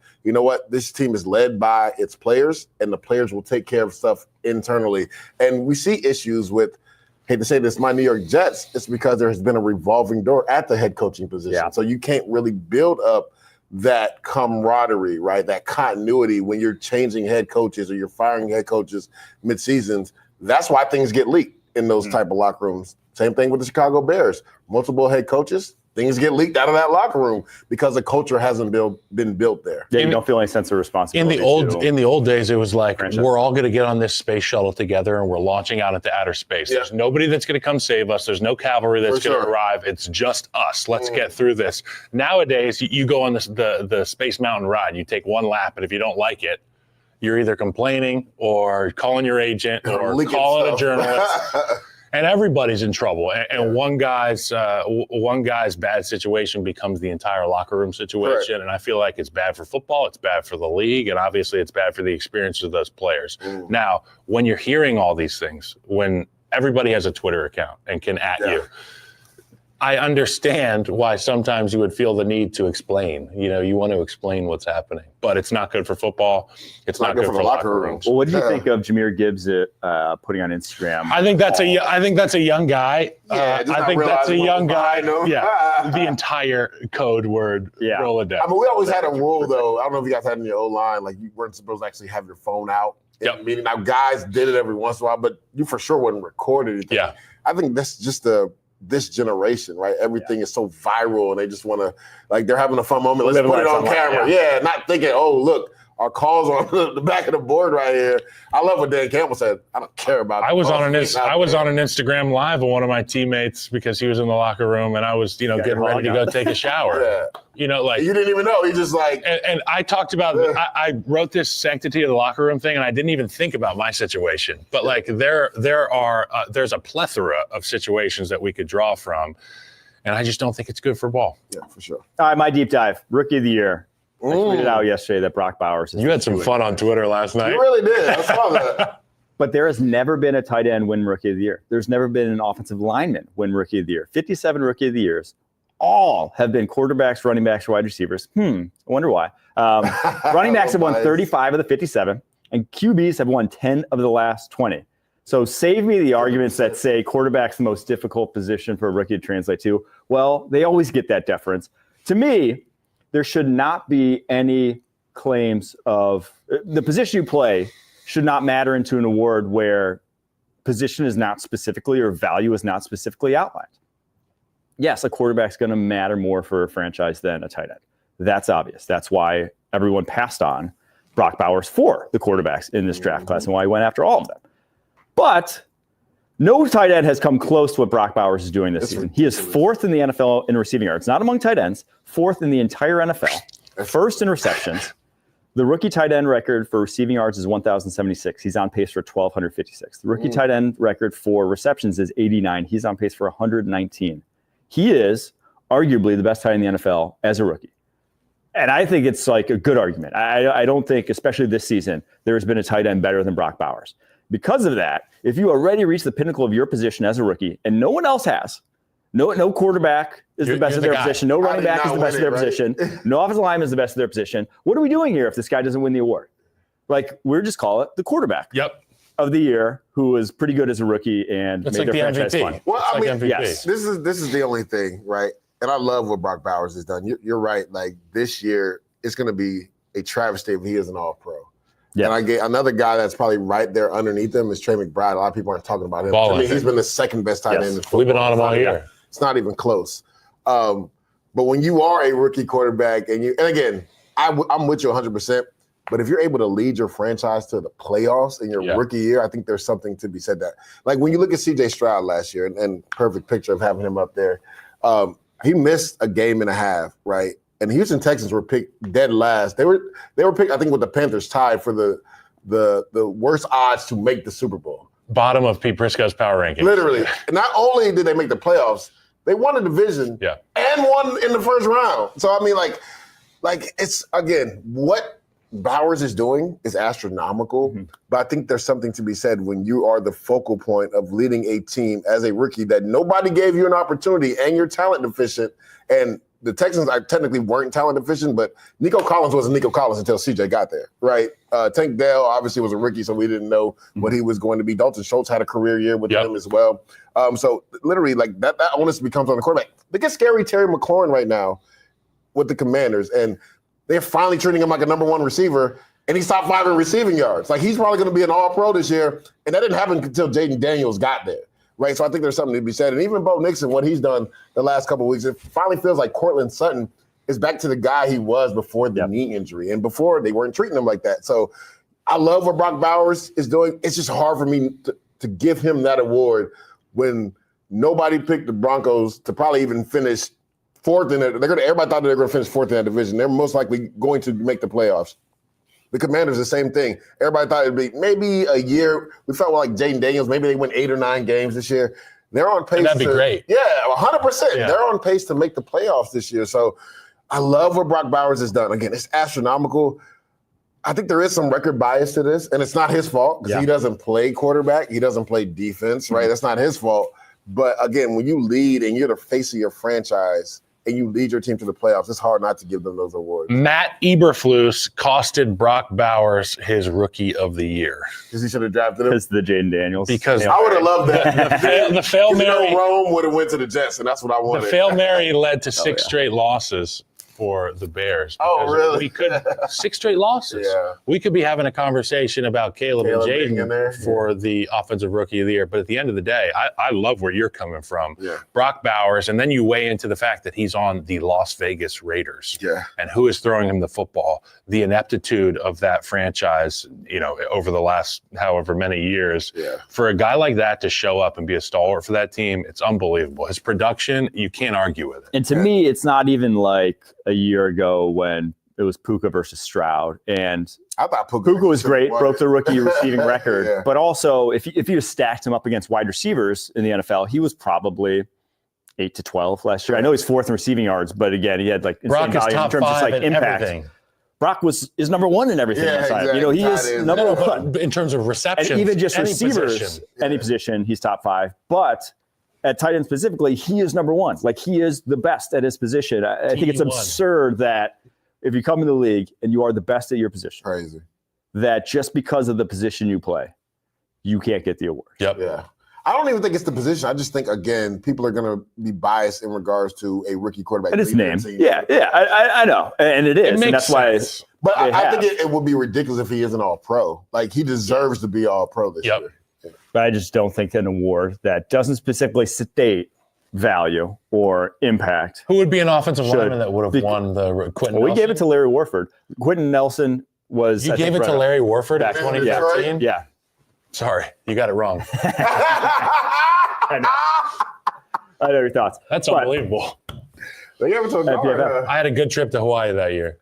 this team is led by its players, and the players will take care of stuff internally. And we see issues with, hate to say this, my New York Jets. It's because there has been a revolving door at the head coaching position. Yeah. So you can't really build up that camaraderie, right, that continuity when you're changing head coaches or you're firing head coaches mid-seasons. That's why things get leaked in those type of locker rooms. Same thing with the Chicago Bears. Multiple head coaches, things get leaked out of that locker room because the culture hasn't been built there. Yeah, you don't feel any sense of responsibility. In the old days, it was like, we're all going to get on this space shuttle together and we're launching out into outer space. Yeah. There's nobody that's going to come save us. There's no cavalry that's going to arrive. It's just us. Let's get through this. Nowadays, you go on the Space Mountain ride. You take one lap, and if you don't like it, you're either complaining or calling your agent or calling a journalist. And everybody's in trouble. And one guy's bad situation becomes the entire locker room situation. Right. And I feel like it's bad for football, it's bad for the league, and obviously it's bad for the experience of those players. Now, when you're hearing all these things, when everybody has a Twitter account and can you, I understand why sometimes you would feel the need to explain. You want to explain what's happening, but it's not good for football. It's not good for locker rooms. Well, what do you think of Jahmyr Gibbs putting on Instagram? I think that's a young guy. I think that's a young guy. Yeah, the entire code word Rolodex. I mean, we always had a rule though. I don't know if you guys had in your O-line, you weren't supposed to actually have your phone out. Yep. Meaning, now guys did it every once in a while, but you for sure wouldn't record anything. Yeah. I think that's just this generation, right? Everything is so viral, and they just want to, they're having a fun moment. Let's put it on camera. Not thinking, oh, look, our calls on the back of the board right here. I love what Dan Campbell said. I don't care about. I was on an Instagram live with one of my teammates because he was in the locker room, and I was, getting ready to go take a shower. You didn't even know. He just and I talked about. I wrote this sanctity of the locker room thing, and I didn't even think about my situation. But there's a plethora of situations that we could draw from, and I just don't think it's good for ball. Yeah, for sure. All right, my deep dive, rookie of the year. I tweeted out yesterday that Brock Bowers. You had some fun on Twitter last night. You really did. I saw that. But there has never been a tight end win Rookie of the Year. There's never been an offensive lineman win Rookie of the Year. 57 Rookie of the Years. all have been quarterbacks, running backs, or wide receivers. I wonder why. Running backs have won 35 of the 57, and QBs have won 10 of the last 20. So save me the arguments that say quarterback's the most difficult position for a rookie to translate to. Well, they always get that deference. To me, there should not be any claims of the position you play should not matter into an award where position is not specifically or value is not specifically outlined. Yes, a quarterback's going to matter more for a franchise than a tight end. That's obvious. That's why everyone passed on Brock Bowers for the quarterbacks in this draft class and why he went after all of them. But no tight end has come close to what Brock Bowers is doing this season. He is fourth in the NFL in receiving yards, not among tight ends, fourth in the entire NFL, first in receptions. The rookie tight end record for receiving yards is 1,076. He's on pace for 1,256. The rookie tight end record for receptions is 89. He's on pace for 119. He is arguably the best tight end in the NFL as a rookie. And I think it's like a good argument. I don't think, especially this season, there's been a tight end better than Brock Bowers. Because of that, if you already reached the pinnacle of your position as a rookie, and no one else has, no quarterback is the best of their position, no running back is the best of their position, no offensive lineman is the best of their position, what are we doing here if this guy doesn't win the award? Like, we're just call it the quarterback of the year who was pretty good as a rookie and it's made like their the franchise MVP. fun. Well, I mean, yes. This is the only thing, right? And I love what Brock Bowers has done. You're right. Like, this year, it's going to be a travesty if he is an all-pro. Yeah. And I get another guy that's probably right there underneath him is Trey McBride. A lot of people aren't talking about him. To me, he's been the second best tight end in football. We've been on him all year. It's not even close. But when you are a rookie quarterback, and again, I'm with you 100%. But if you're able to lead your franchise to the playoffs in your rookie year, I think there's something to be said that. Like when you look at C.J. Stroud last year, and perfect picture of having him up there, he missed a game and a half, right? And the Houston Texans were picked dead last. They were picked, I think, with the Panthers tied for the worst odds to make the Super Bowl. Bottom of Pete Prisco's power rankings. Literally. Not only did they make the playoffs, they won the division and won in the first round. So, I mean, like it's, again, what Bowers is doing is astronomical. But I think there's something to be said when you are the focal point of leading a team as a rookie that nobody gave you an opportunity and you're talent deficient. And the Texans technically weren't talent deficient, but Nico Collins wasn't Nico Collins until CJ got there, right? Tank Dell obviously was a rookie, so we didn't know what he was going to be. Dalton Schultz had a career year with him as well. So literally, like that onus becomes on the quarterback. Look at scary Terry McLaurin right now with the Commanders, and they're finally treating him like a number one receiver, and he's top 5 in receiving yards. Like he's probably going to be an all-pro this year, and that didn't happen until Jaden Daniels got there. Right, so I think there's something to be said. And even Bo Nixon, what he's done the last couple of weeks, it finally feels like Cortland Sutton is back to the guy he was before the knee injury. And before, they weren't treating him like that. So I love what Brock Bowers is doing. It's just hard for me to give him that award when nobody picked the Broncos to probably even finish fourth in it. Everybody thought they were going to finish fourth in that division. They're most likely going to make the playoffs. The Commanders, the same thing. Everybody thought it'd be maybe a year. We felt like Jaden Daniels, maybe they win 8 or 9 games this year. They're on pace. And that'd be great. Yeah, 100%. Yeah. They're on pace to make the playoffs this year. So I love what Brock Bowers has done. Again, it's astronomical. I think there is some record bias to this, and it's not his fault because he doesn't play quarterback. He doesn't play defense, right? That's not his fault. But again, when you lead and you're the face of your franchise, and you lead your team to the playoffs, it's hard not to give them those awards. Matt Eberflus costed Brock Bowers his Rookie of the Year. Because he should have drafted him? Because the Jaden Daniels. Because I would have loved that. the Fail Mary. Rome would have went to the Jets, and that's what I wanted. The Fail Mary led to 6 straight losses for the Bears. Oh, really? We could 6 straight losses. Yeah. We could be having a conversation about Caleb and Jaden for the Offensive Rookie of the Year. But at the end of the day, I love where you're coming from. Yeah. Brock Bowers, and then you weigh into the fact that he's on the Las Vegas Raiders. Yeah. And who is throwing him the football? The ineptitude of that franchise, over the last however many years. Yeah. For a guy like that to show up and be a stalwart for that team, it's unbelievable. His production, you can't argue with it. And to me, it's not even like a year ago when it was Puka versus Stroud. And I thought Puka was great, broke the rookie receiving record. Yeah. But also, if you just stacked him up against wide receivers in the NFL, he was probably 8 to 12 last year. I know he's 4th in receiving yards, but again, he had like insane value in terms of like impact. Everything. Brock is number 1 in everything. Yeah, exactly. He is number 1 in terms of reception. And even just any receivers, position. any position, he's top 5. But at tight end specifically, he is number one. Like, he is the best at his position. I think it's absurd that if you come in the league and you are the best at your position, crazy, that just because of the position you play, you can't get the award. Yep. Yeah. I don't even think it's the position. I just think, again, people are going to be biased in regards to a rookie quarterback. And his name. Yeah, I know. And it is. And that's sense. But I think it would be ridiculous if he isn't all-pro. Like, he deserves to be all-pro this year. But I just don't think an award that doesn't specifically state value or impact. Who would be an offensive lineman that would have won the Quentin Nelson? We gave it to Larry Warford. Quentin Nelson was... You gave it to Larry Warford in 2013? Yeah. Sorry, you got it wrong. I know your thoughts. That's unbelievable. I had a good trip to Hawaii that year.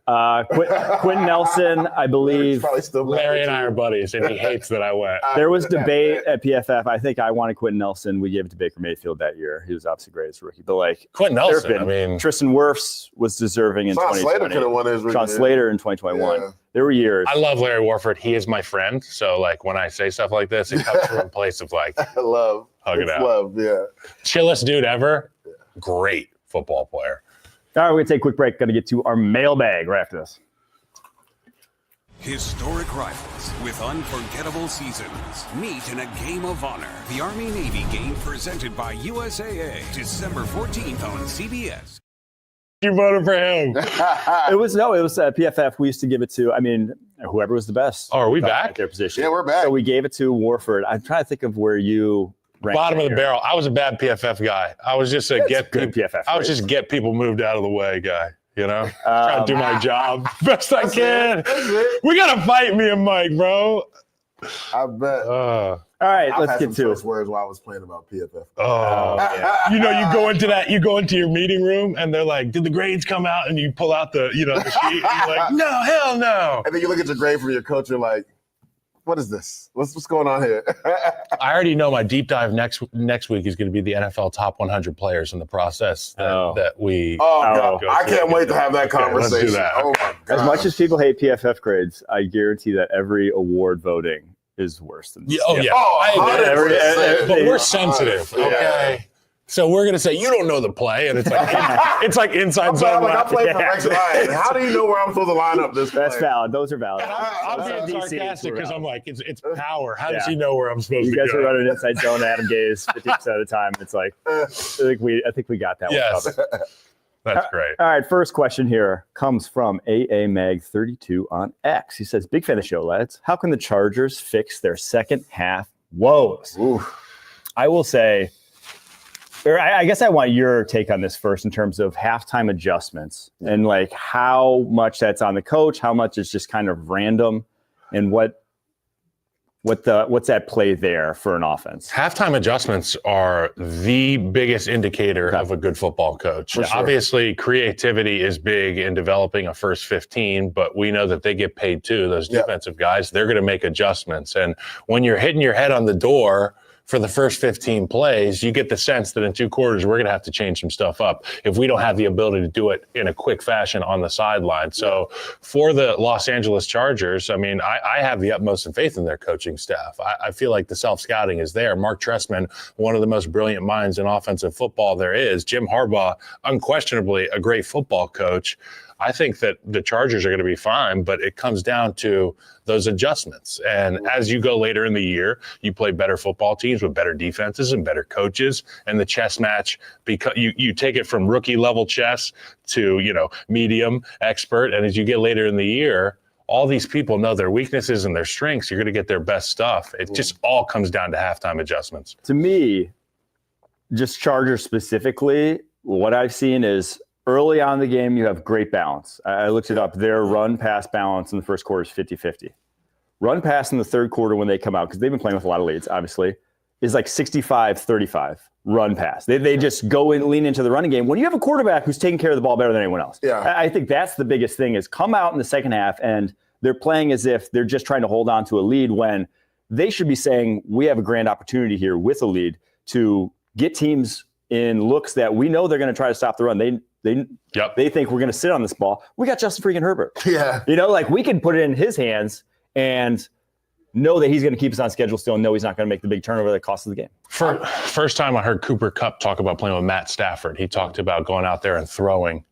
Quentin Nelson, I believe. Larry and I are buddies, and he hates that I went. There was debate at PFF. I think I wanted Quentin Nelson. We gave it to Baker Mayfield that year. He was obviously great as a rookie. But like Quentin Nelson, Tristan Wirfs was deserving in 2020. Slater could have won his rookie. Sean Slater in 2021. Yeah. There were years. I love Larry Warford. He is my friend. So like when I say stuff like this, it comes from a place of like love. Hug it out. Love, yeah. Chillest dude ever. Yeah. Great football player. All right, we're going to take a quick break. Going to get to our mailbag right after this. Historic rivals with unforgettable seasons meet in a game of honor. The Army-Navy game presented by USAA. December 14th on CBS. You voted for him. It was PFF. We used to give it to, whoever was the best. Oh, are we back? At their position. Yeah, we're back. So we gave it to Warford. I'm trying to think of where you bottom of the barrel. I was a bad PFF guy. I was just get people moved out of the way guy. You know, trying to do my job best I can. We gotta fight, me and Mike, bro. I bet. All right, let's get to it. Words while I was playing about PFF. Oh, yeah. You go into your meeting room and they're like, "Did the grades come out?" And you pull out the sheet. And you're like, "No, hell no." And then you look at your grade from your coach. You're like, what is this? What's going on here? I already know my deep dive next week is going to be the NFL top 100 players in the process that we. Oh, God. I can't wait to have that conversation. Let's do that. Oh, my God. As much as people hate PFF grades, I guarantee that every award voting is worse than this. Oh, yeah. But we're sensitive, okay? So we're going to say, you don't know the play, and it's like inside zone. I play for Rex Ryan. How do you know where I'm supposed to line up this play? That's valid. Those are valid. I'm being sarcastic because I'm like, it's power. How does he know where I'm supposed to go? You guys are running inside zone Adam Gaze 50% of the time. It's like, I think we got that one covered. That's great. All right, first question here comes from AAMag32 on X. He says, big fan of the show, lads. How can the Chargers fix their second half woes? I will say, or I guess I want your take on this first in terms of halftime adjustments and like how much that's on the coach, how much is just kind of random, and what's at play there for an offense. Halftime adjustments are the biggest indicator of a good football coach. Sure. Obviously, creativity is big in developing a first 15, but we know that they get paid too. Those defensive guys, they're going to make adjustments. And when you're hitting your head on the door for the first 15 plays, you get the sense that in 2 quarters, we're going to have to change some stuff up if we don't have the ability to do it in a quick fashion on the sideline. So for the Los Angeles Chargers, I have the utmost faith in their coaching staff. I feel like the self-scouting is there. Mark Trestman, one of the most brilliant minds in offensive football there is. Jim Harbaugh, unquestionably a great football coach. I think that the Chargers are going to be fine, but it comes down to those adjustments. And as you go later in the year, you play better football teams with better defenses and better coaches. And the chess match, because you take it from rookie level chess to, medium, expert. And as you get later in the year, all these people know their weaknesses and their strengths. You're going to get their best stuff. It just all comes down to halftime adjustments. To me, just Chargers specifically, what I've seen is early on in the game, you have great balance. I looked it up. Their run-pass balance in the first quarter is 50-50. Run-pass in the third quarter when they come out, because they've been playing with a lot of leads, obviously, is like 65-35 run-pass. They just go in, lean into the running game. When you have a quarterback who's taking care of the ball better than anyone else, I think that's the biggest thing is come out in the second half, and they're playing as if they're just trying to hold on to a lead when they should be saying, we have a grand opportunity here with a lead to get teams in looks that we know they're going to try to stop the run. They think we're going to sit on this ball. We got Justin freaking Herbert. Yeah. We can put it in his hands and know that he's going to keep us on schedule still and know he's not going to make the big turnover that costs the game. First time I heard Cooper Kupp talk about playing with Matt Stafford. He talked about going out there and throwing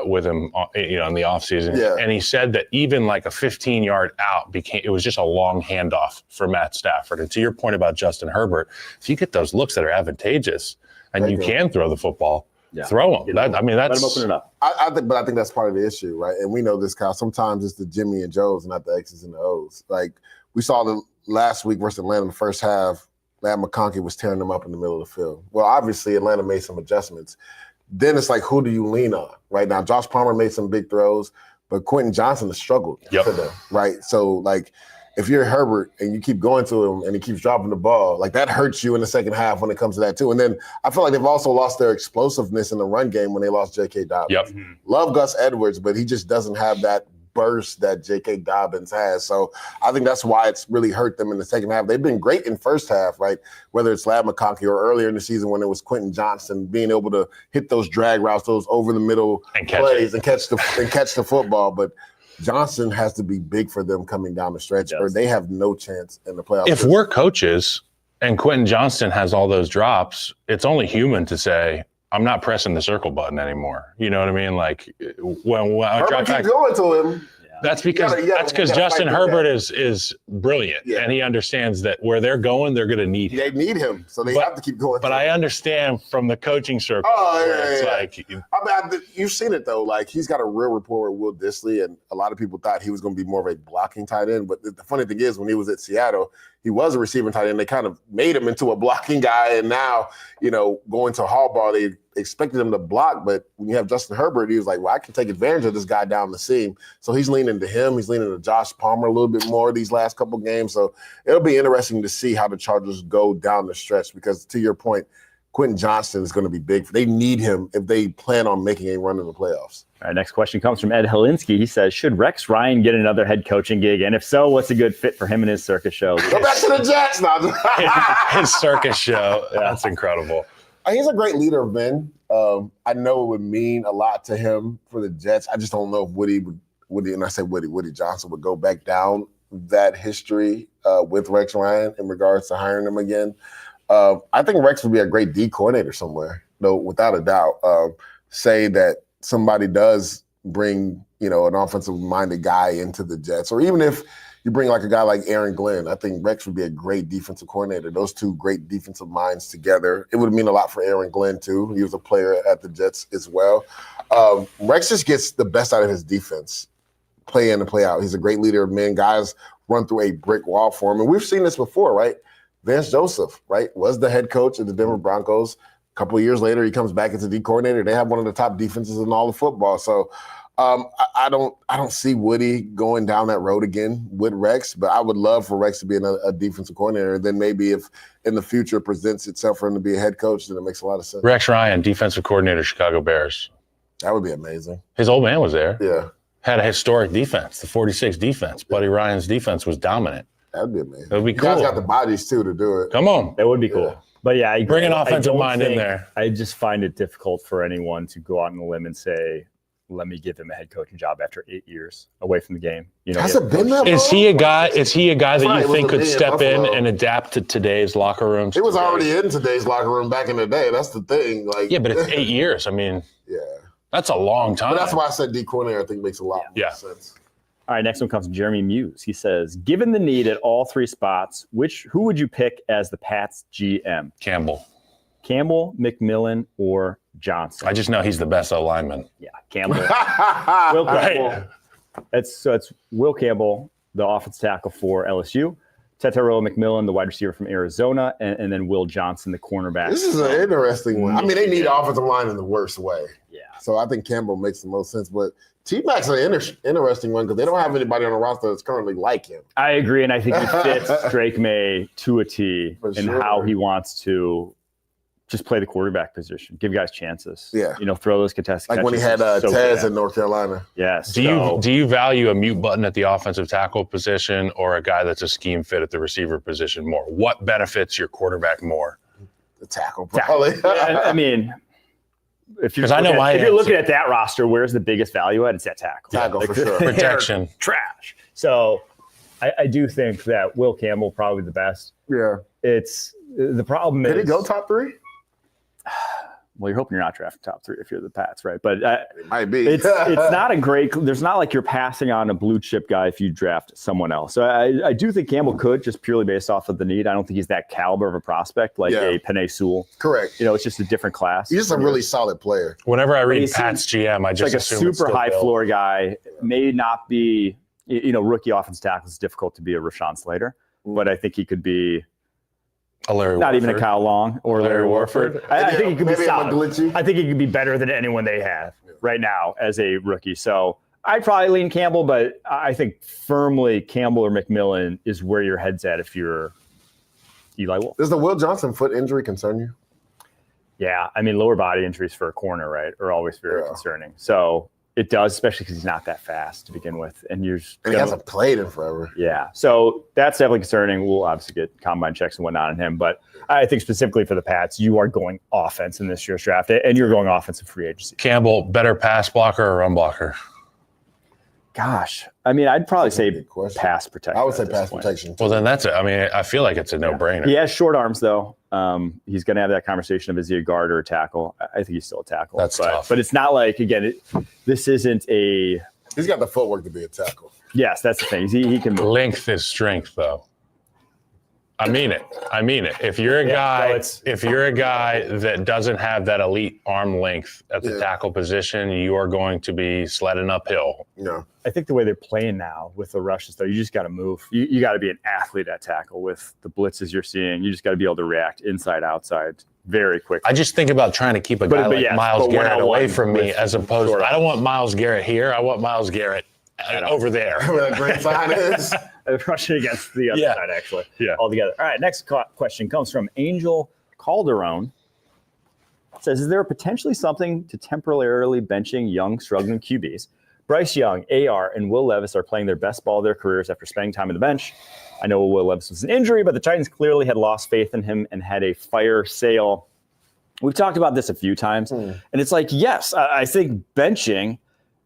with him, in the offseason. Yeah. And he said that even like a 15-yard out it was just a long handoff for Matt Stafford. And to your point about Justin Herbert, if you get those looks that are advantageous and you can throw the football, throw them. Let him open it up. I think that's part of the issue, right? And we know this, Kyle. Sometimes it's the Jimmy and Joes, not the X's and the O's. Like we saw the last week versus Atlanta in the first half. Matt McConkey was tearing them up in the middle of the field. Well, obviously Atlanta made some adjustments. Then it's like, who do you lean on? Right now, Josh Palmer made some big throws, but Quentin Johnson has struggled for them. Right, so like, if you're Herbert and you keep going to him and he keeps dropping the ball, like that hurts you in the second half when it comes to that too. And then I feel like they've also lost their explosiveness in the run game when they lost J.K. Dobbins. Love Gus Edwards, but he just doesn't have that burst that J.K. Dobbins has. So I think that's why it's really hurt them in the second half. They've been great in first half, right? Whether it's Lab McConkey or earlier in the season when it was Quentin Johnson being able to hit those drag routes, those over the middle plays and catch the football. But Johnson has to be big for them coming down the stretch, or they have no chance in the playoffs. If we're coaches and Quentin Johnston has all those drops, it's only human to say, I'm not pressing the circle button anymore. You know what I mean? Like when I drop back, going to him. That's because Justin Herbert is brilliant, and he understands that where they're going, they're going to need him. They need him, so they have to keep going. But I understand from the coaching circle. Like, I mean, you've seen it though. Like he's got a real rapport with Will Dissly, and a lot of people thought he was going to be more of a blocking tight end. But the funny thing is, when he was at Seattle, he was a receiving tight end. They kind of made him into a blocking guy, and now going to Harbaugh, they expected him to block. But when you have Justin Herbert, he was like, well, I can take advantage of this guy down the seam. So he's leaning to him. He's leaning to Josh Palmer a little bit more these last couple games. So it'll be interesting to see how the Chargers go down the stretch because, to your point, Quentin Johnston is going to be big. They need him if they plan on making a run in the playoffs. All right, next question comes from Ed Helinski. He says, should Rex Ryan get another head coaching gig? And if so, what's a good fit for him and his circus show? Go back to the Jets now. His circus show. That's incredible. He's a great leader of men. I know it would mean a lot to him for the Jets. I just don't know if Woody, and I say Woody Johnson would go back down that history with Rex Ryan in regards to hiring him again. I think Rex would be a great D coordinator somewhere, though, without a doubt. Say that somebody does bring, an offensive-minded guy into the Jets, or even if you bring like a guy like Aaron Glenn, I think Rex would be a great defensive coordinator. Those two great defensive minds together. It would mean a lot for Aaron Glenn, too. He was a player at the Jets as well. Rex just gets the best out of his defense, play in and play out. He's a great leader of men. Guys run through a brick wall for him. And we've seen this before, right? Vance Joseph, right, was the head coach of the Denver Broncos. A couple of years later, he comes back as a D coordinator. They have one of the top defenses in all of football. So I don't see Woody going down that road again with Rex, but I would love for Rex to be a defensive coordinator. Then maybe if in the future presents itself for him to be a head coach, then it makes a lot of sense. Rex Ryan, defensive coordinator, Chicago Bears. That would be amazing. His old man was there. Yeah. Had a historic defense, the 46 defense. Buddy Ryan's defense was dominant. That would be amazing. That would be cool. You guys got the bodies, too, to do it. Come on. That would be cool. But yeah, I bring an offensive mind in there. I just find it difficult for anyone to go out on a limb and say, let me give him a head coaching job after 8 years away from the game. Has it been that long? Is he a guy that you think could step in and adapt to today's locker rooms? He was already in today's locker room back in the day. That's the thing. Like, yeah, but it's 8 years. I mean, that's a long time. But that's why I said D coordinator I think makes a lot more sense. All right, next one comes from Jeremy Muse. He says, given the need at all three spots, who would you pick as the Pats GM? Campbell, McMillan, or Johnson? I just know he's the best lineman. Yeah, Campbell. Will Campbell. It's Will Campbell, the offensive tackle for LSU. Tetairoa McMillan, the wide receiver from Arizona, and then Will Johnson, the cornerback. This is an interesting one. I mean, they need offensive line in the worst way. Yeah. So I think Campbell makes the most sense. But T-Mac's an interesting one because they don't have anybody on the roster that's currently like him. I agree, and I think he fits Drake May to a T in how he wants to just play the quarterback position, give guys chances. Yeah. Throw those contested catches. Like when he had Taz in North Carolina. Yes. Do you value a mute button at the offensive tackle position or a guy that's a scheme fit at the receiver position more? What benefits your quarterback more? The tackle, probably. Yeah, I mean, if you're looking at that roster, where's the biggest value at? It's that tackle. Tackle for sure. Protection. Trash. So I do think that Will Campbell probably the best. Yeah. It's the problem is. Did he go top 3? Well, you're hoping you're not drafting top 3 if you're the Pats, right? But it might be. It's not a great. There's not like you're passing on a blue chip guy if you draft someone else. So I do think Campbell could, just purely based off of the need. I don't think he's that caliber of a prospect like a Penei Sewell. Correct. It's just a different class. He's just a really solid player. Whenever I read Pat's GM, I just like assume a super high floor guy. May not be. Rookie offense tackle is difficult to be a Rashawn Slater, but I think he could be. A Larry Not Warford. even a Kyle Long or Larry Warford. I think he could be solid. I think he could be better than anyone they have right now as a rookie. So I'd probably lean Campbell, but I think firmly Campbell or McMillan is where your head's at if you're Eli Wolf. Does the Will Johnson foot injury concern you? Yeah, I mean, lower body injuries for a corner, right, are always very concerning. So it does, especially because he's not that fast to begin with. And he hasn't played in forever. Yeah. So that's definitely concerning. We'll obviously get combine checks and whatnot on him. But I think specifically for the Pats, you are going offense in this year's draft, and you're going offensive free agency. Campbell, better pass blocker or run blocker? Gosh. I mean, I'd probably say pass protection. I would say pass protection. Well, then that's it. I mean, I feel like it's a no-brainer. He has short arms, though. He's going to have that conversation of is he a guard or a tackle? I think he's still a tackle. That's tough. But it's not like, again, this isn't a... He's got the footwork to be a tackle. Yes, that's the thing. He can... Length is strength, though. I mean it. If you're a guy, that doesn't have that elite arm length at the tackle position, you are going to be sledding uphill. Yeah. I think the way they're playing now with the rushes, though, you just got to move. You got to be an athlete at tackle with the blitzes you're seeing. You just got to be able to react inside, outside very quickly. I just think about trying to keep a guy like Myles Garrett away from me as opposed to, I don't want Myles Garrett here. I want Myles Garrett over there. Where that great sign is. Rushing against the other side, actually. Yeah. Altogether. All right, next question comes from Angel Calderon. It says, is there potentially something to temporarily benching young, struggling QBs? Bryce Young, AR, and Will Levis are playing their best ball of their careers after spending time on the bench. I know Will Levis was an injury, but the Titans clearly had lost faith in him and had a fire sale. We've talked about this a few times, and it's like, yes, I think benching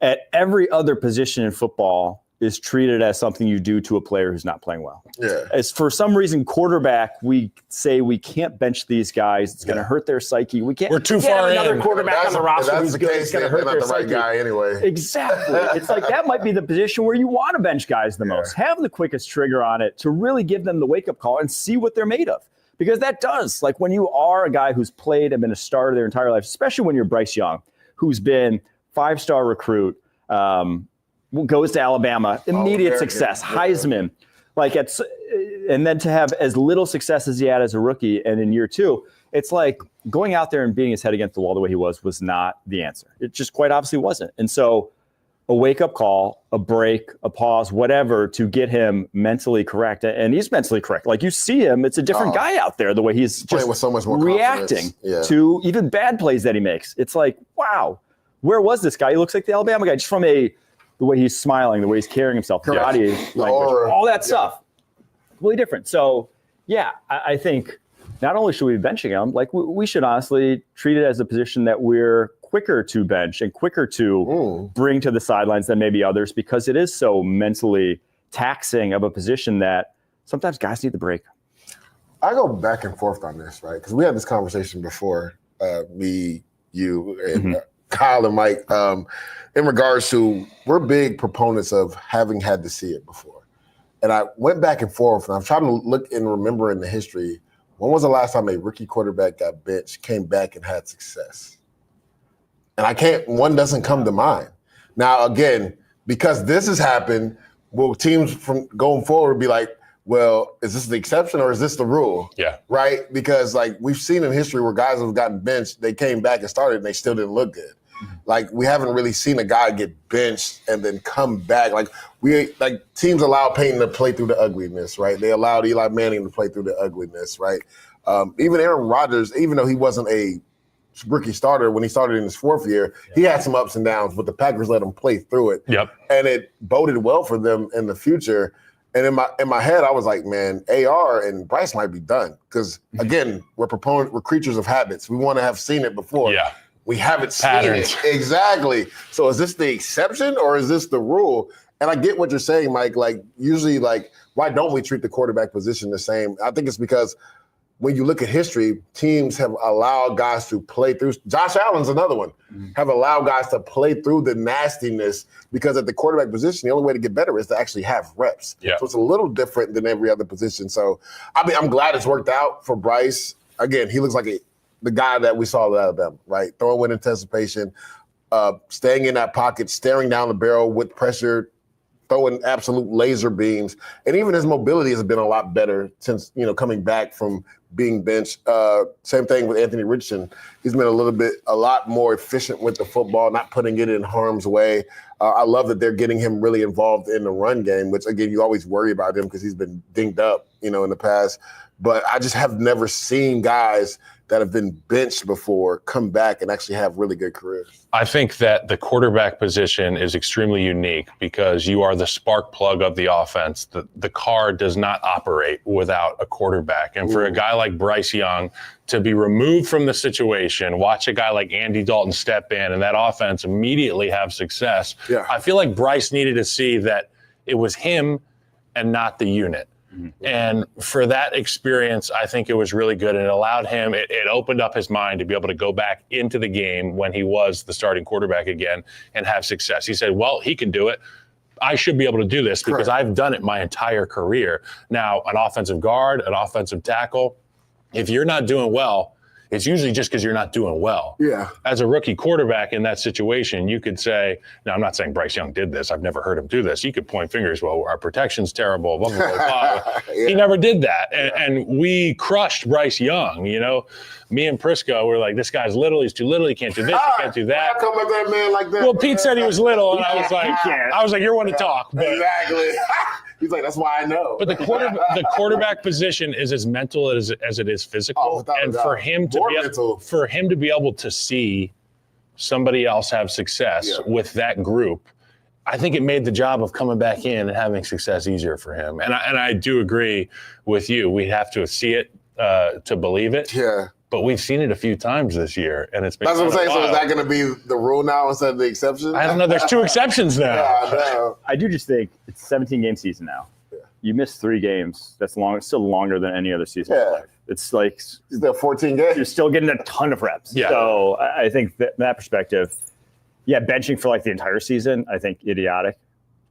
at every other position in football is treated as something you do to a player who's not playing well. Yeah. As for some reason, quarterback, we say we can't bench these guys. It's going to hurt their psyche. We're too far in. Another quarterback on the roster who's good. It's going to hurt their the right psyche. guy anyway. Exactly. It's like that might be the position where you want to bench guys the most. Have the quickest trigger on it to really give them the wake-up call and see what they're made of. Because that does. Like when you are a guy who's played and been a starter their entire life, especially when you're Bryce Young, who's been 5-star recruit, goes to Alabama, immediate success, Heisman, and then to have as little success as he had as a rookie, and in year 2, it's like going out there and beating his head against the wall the way he was not the answer. It just quite obviously wasn't. And so a wake-up call, a break, a pause, whatever, to get him mentally correct. And he's mentally correct. Like you see him, it's a different guy out there, the way he's just with so much more reacting to even bad plays that he makes. It's like, wow, where was this guy? He looks like the Alabama guy, just from the way he's smiling, the way he's carrying himself, the body language, all that stuff. Completely different. So, yeah, I think not only should we be benching him, like we should honestly treat it as a position that we're quicker to bench and quicker to bring to the sidelines than maybe others, because it is so mentally taxing of a position that sometimes guys need the break. I go back and forth on this, right? Because we had this conversation before, me, you, and Kyle and Mike, in regards to we're big proponents of having had to see it before. And I went back and forth, and I'm trying to look and remember in the history, when was the last time a rookie quarterback got benched, came back and had success? And one doesn't come to mind. Now, again, because this has happened, will teams from going forward be like, well, is this the exception or is this the rule? Yeah. Right? Because we've seen in history where guys have gotten benched, they came back and started and they still didn't look good. Like we haven't really seen a guy get benched and then come back. Teams allow Peyton to play through the ugliness, right? They allowed Eli Manning to play through the ugliness, right? Even Aaron Rodgers, even though he wasn't a rookie starter when he started in his 4th year, he had some ups and downs, but the Packers let him play through it. Yep. And it boded well for them in the future. And in my head, I was like, man, AR and Bryce might be done. Because again, we're creatures of habits. We want to have seen it before. Yeah. We haven't seen it. Exactly. So is this the exception or is this the rule? And I get what you're saying, Mike. Like usually why don't we treat the quarterback position the same? I think it's because when you look at history, teams have allowed guys to play through. Josh Allen's another one. Have allowed guys to play through the nastiness because at the quarterback position, the only way to get better is to actually have reps. Yeah. So it's a little different than every other position. So, I mean, I'm glad it's worked out for Bryce. Again, he looks like the guy that we saw at Alabama, right? Throwing with anticipation, staying in that pocket, staring down the barrel with pressure, throwing absolute laser beams. And even his mobility has been a lot better since, coming back from being benched. Same thing with Anthony Richardson. He's been a lot more efficient with the football, not putting it in harm's way. I love that they're getting him really involved in the run game, which, again, you always worry about him because he's been dinged up, in the past. But I just have never seen guys that have been benched before come back and actually have really good careers. I think that the quarterback position is extremely unique because you are the spark plug of the offense. The car does not operate without a quarterback. And for a guy like Bryce Young to be removed from the situation, watch a guy like Andy Dalton step in and that offense immediately have success. Yeah. I feel like Bryce needed to see that it was him and not the unit. And for that experience, I think it was really good. And it allowed him, it opened up his mind to be able to go back into the game when he was the starting quarterback again and have success. He said, well, he can do it. I should be able to do this because I've done it my entire career. Now, an offensive guard, an offensive tackle, if you're not doing well, it's usually just because you're not doing well. Yeah. As a rookie quarterback in that situation, you could say, now I'm not saying Bryce Young did this. I've never heard him do this. You could point fingers, well, our protection's terrible, blah, blah, blah, blah. Yeah. He never did that. And we crushed Bryce Young, Me and Prisco were like, this guy's little, he's too little, he can't do this, he can't do that. How come at that man like that? Well, Pete said he was little, and I was like, you're one to talk. But, exactly. He's like, that's why I know. But the quarterback position is as mental as it is physical. And for him to be able to see somebody else have success with that group, I think it made the job of coming back in and having success easier for him. And I do agree with you. We have to see it to believe it. Yeah. But we've seen it a few times this year, and it's been. That's what I'm saying. So is that going to be the rule now instead of the exception? I don't know. There's 2 exceptions now. Yeah, I know. I do just think it's a 17-game season now. Yeah. You missed 3 games. That's long. It's still longer than any other season. Yeah. It's like still 14 games. You're still getting a ton of reps. Yeah. So I think that perspective, benching for like the entire season, I think idiotic.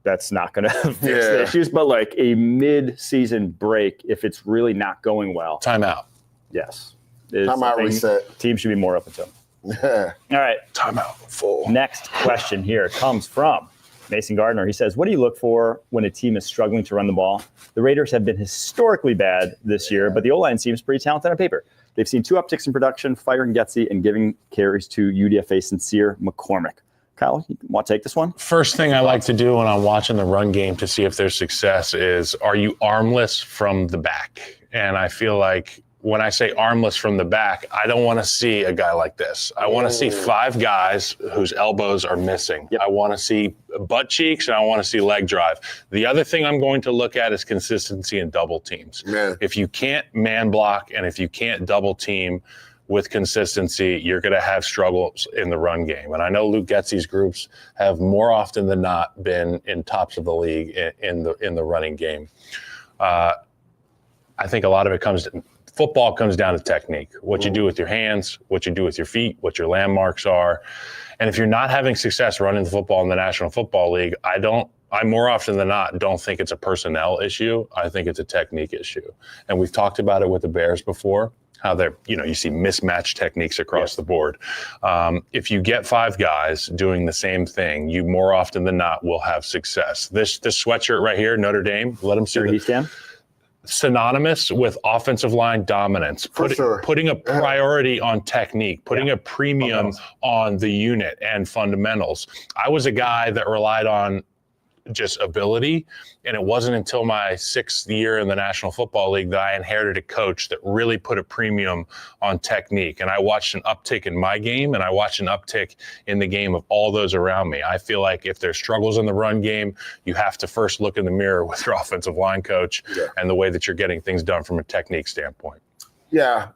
That's not going to fix the issues. But like a mid-season break, if it's really not going well, timeout. Yes. Timeout reset. Team should be more open to. Yeah. All right. Timeout. Full. Next question here comes from Mason Gardner. He says, what do you look for when a team is struggling to run the ball? The Raiders have been historically bad this year, but the O-line seems pretty talented on paper. They've seen 2 upticks in production, firing Getsy and giving carries to UDFA Sincere McCormick. Kyle, you want to take this one? First thing I like to do when I'm watching the run game to see if there's success is, are you armless from the back? And I feel like when I say armless from the back, I don't want to see a guy like this. I want to see 5 guys whose elbows are missing. Yep. I want to see butt cheeks, and I want to see leg drive. The other thing I'm going to look at is consistency in double teams. Man. If you can't man block and if you can't double team with consistency, you're going to have struggles in the run game. And I know Luke Getsy's groups have more often than not been in tops of the league in the running game. I think a lot of it football comes down to technique, what you do with your hands, what you do with your feet, what your landmarks are. And if you're not having success running the football in the National Football League, I more often than not don't think it's a personnel issue. I think it's a technique issue. And we've talked about it with the Bears before, how they're, you see mismatched techniques across the board. If you get 5 guys doing the same thing, you more often than not will have success. This sweatshirt right here, Notre Dame, let them see Where he stand? Synonymous with offensive line dominance, putting a priority on technique, putting a premium on the unit and fundamentals. I was a guy that relied on just ability, and it wasn't until my 6th year in the National Football League that I inherited a coach that really put a premium on technique. And I watched an uptick in my game, and I watched an uptick in the game of all those around me. I feel like if there's struggles in the run game, you have to first look in the mirror with your offensive line coach and the way that you're getting things done from a technique standpoint. Yeah,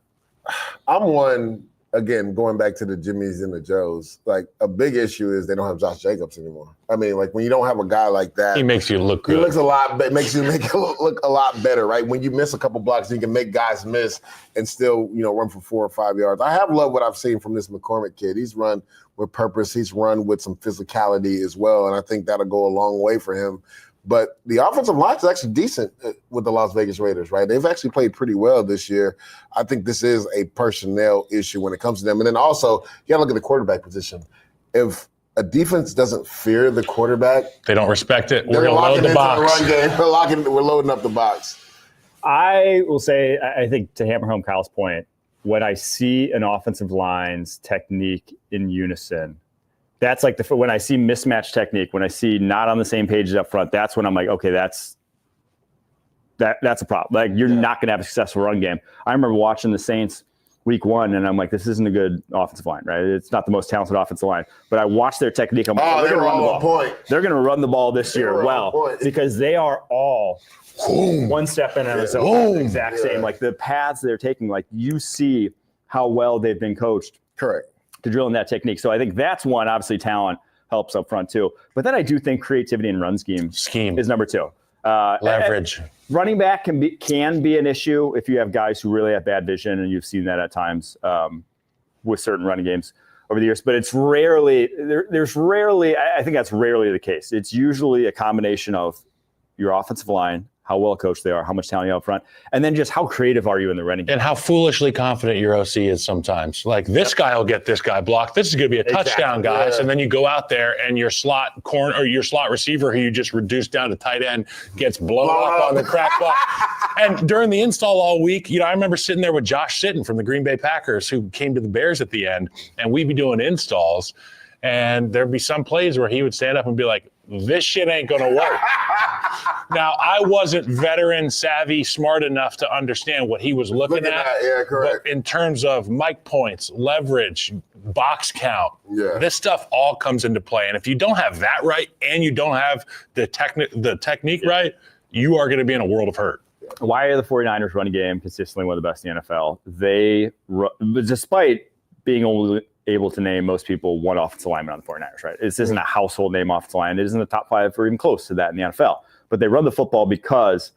I'm one again, going back to the Jimmys and the Joes, like a big issue is they don't have Josh Jacobs anymore. I mean, like when you don't have a guy like that, he makes you look good. He looks a lot, makes you look a lot better, right? When you miss a couple blocks, you can make guys miss and still, run for 4 or 5 yards. I have loved what I've seen from this McCormick kid. He's run with purpose. He's run with some physicality as well, and I think that'll go a long way for him. But the offensive line is actually decent with the Las Vegas Raiders, right? They've actually played pretty well this year. I think this is a personnel issue when it comes to them. And then also, you got to look at the quarterback position. If a defense doesn't fear the quarterback, they don't respect it. We're going to load the box. Run game. We're loading up the box. I will say, I think to hammer home Kyle's point, when I see an offensive line's technique in unison, that's like when I see mismatched technique, when I see not on the same pages up front, that's when I'm like, okay, that's a problem. Like you're not going to have a successful run game. I remember watching the Saints week 1, and I'm like, this isn't a good offensive line, right? It's not the most talented offensive line, but I watched their technique. I'm like, they're going to run the ball. Point. They're going to run the ball this year well because they are all one step in on its own, exact same. Like the paths they're taking, like you see how well they've been coached. Correct. To drill in that technique. So I think that's one. Obviously, talent helps up front too. But then I do think creativity and run scheme is number 2. Leverage. Running back can be an issue if you have guys who really have bad vision, and you've seen that at times with certain running games over the years. But it's rarely there's rarely. I think that's rarely the case. It's usually a combination of your offensive line, how well coached they are, how much talent you have up front, and then just how creative are you in the running game. And how foolishly confident your OC is sometimes. Like this guy will get this guy blocked. This is going to be a touchdown, guys. Yeah. And then you go out there and your slot receiver who you just reduced down to tight end gets blown up on the crack block. And during the install all week, I remember sitting there with Josh Sitton from the Green Bay Packers who came to the Bears at the end, and we'd be doing installs, and there'd be some plays where he would stand up and be like, this shit ain't going to work. Now, I wasn't veteran savvy, smart enough to understand what he was looking at. Yeah, correct. But in terms of mic points, leverage, box count, this stuff all comes into play. And if you don't have that right and you don't have the technique right, you are going to be in a world of hurt. Why are the 49ers running game consistently one of the best in the NFL? They, despite being only able to name most people one offensive lineman on the 49ers, right? This isn't a household name offensive line. It isn't the top 5 or even close to that in the NFL. But they run the football because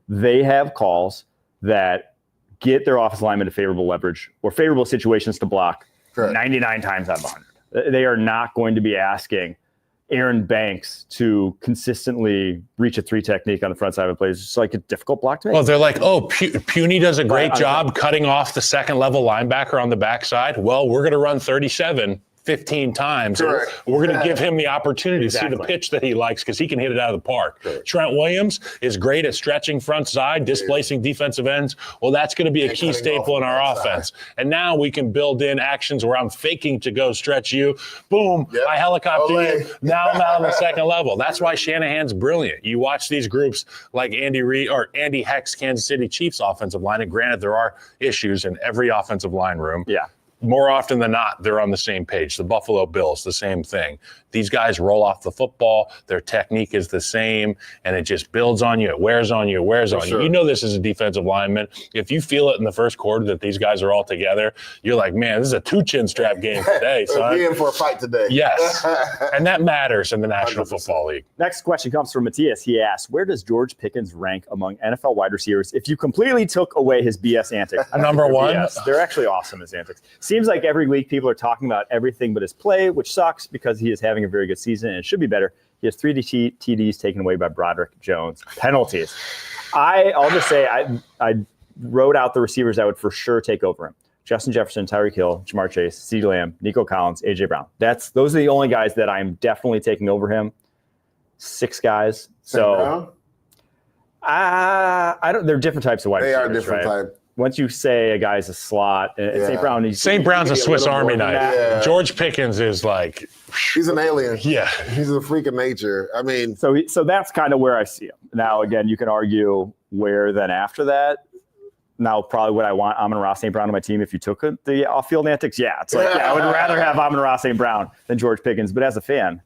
they have calls that get their offensive linemen to favorable leverage or favorable situations to block 99 times out of 100. They are not going to be asking Aaron Banks to consistently reach a 3 technique on the front side of a play. It's just like a difficult block to make. Well, they're like, Puny does a great job cutting off the second level linebacker on the backside. Well, we're going to run 37 15 times. We're going to give him the opportunity to see the pitch that he likes because he can hit it out of the park. Trent Williams is great at stretching front side, displacing defensive ends. Well, that's going to be a key staple in our offense. And now we can build in actions where I'm faking to go stretch you. Boom, I helicopter you. Now I'm out on the second level. That's why Shanahan's brilliant. You watch these groups like Andy Heck's Kansas City Chiefs offensive line, and granted there are issues in every offensive line room. Yeah. More often than not, they're on the same page. The Buffalo Bills, the same thing. These guys roll off the football. Their technique is the same, and it just builds on you. It wears on you. It wears on you. You know this is a defensive lineman. If you feel it in the first quarter that these guys are all together, you're like, man, this is a 2-chin strap game today, son. We're in for a fight today. Yes, and that matters in the National 100%. Football League. Next question comes from Matthias. He asks, where does George Pickens rank among NFL wide receivers if you completely took away his BS antics? Number one? BS. They're actually awesome, his antics. Seems like every week people are talking about everything but his play, which sucks because he is having a very good season and it should be better. He has 3 TDs taken away by Broderick Jones. Penalties. I'll just say I wrote out the receivers I would for sure take over him. Justin Jefferson, Tyreek Hill, Jamar Chase, CeeDee Lamb, Nico Collins, A.J. Brown. Those are the only guys that I'm definitely taking over him. 6 guys. So I don't. They're different types of wide receivers. They are different type. Once you say a guy's a slot, St. Brown. St. Brown's a Swiss Army knife. Yeah. George Pickens is like, he's an alien. Yeah, he's a freak of nature. I mean, so that's kind of where I see him. Now, again, you can argue where then after that. Now, probably what I want Amon-Ra St. Brown on my team if you took the off-field antics. Yeah, it's like I would rather have Amon-Ra St. Brown than George Pickens. But as a fan,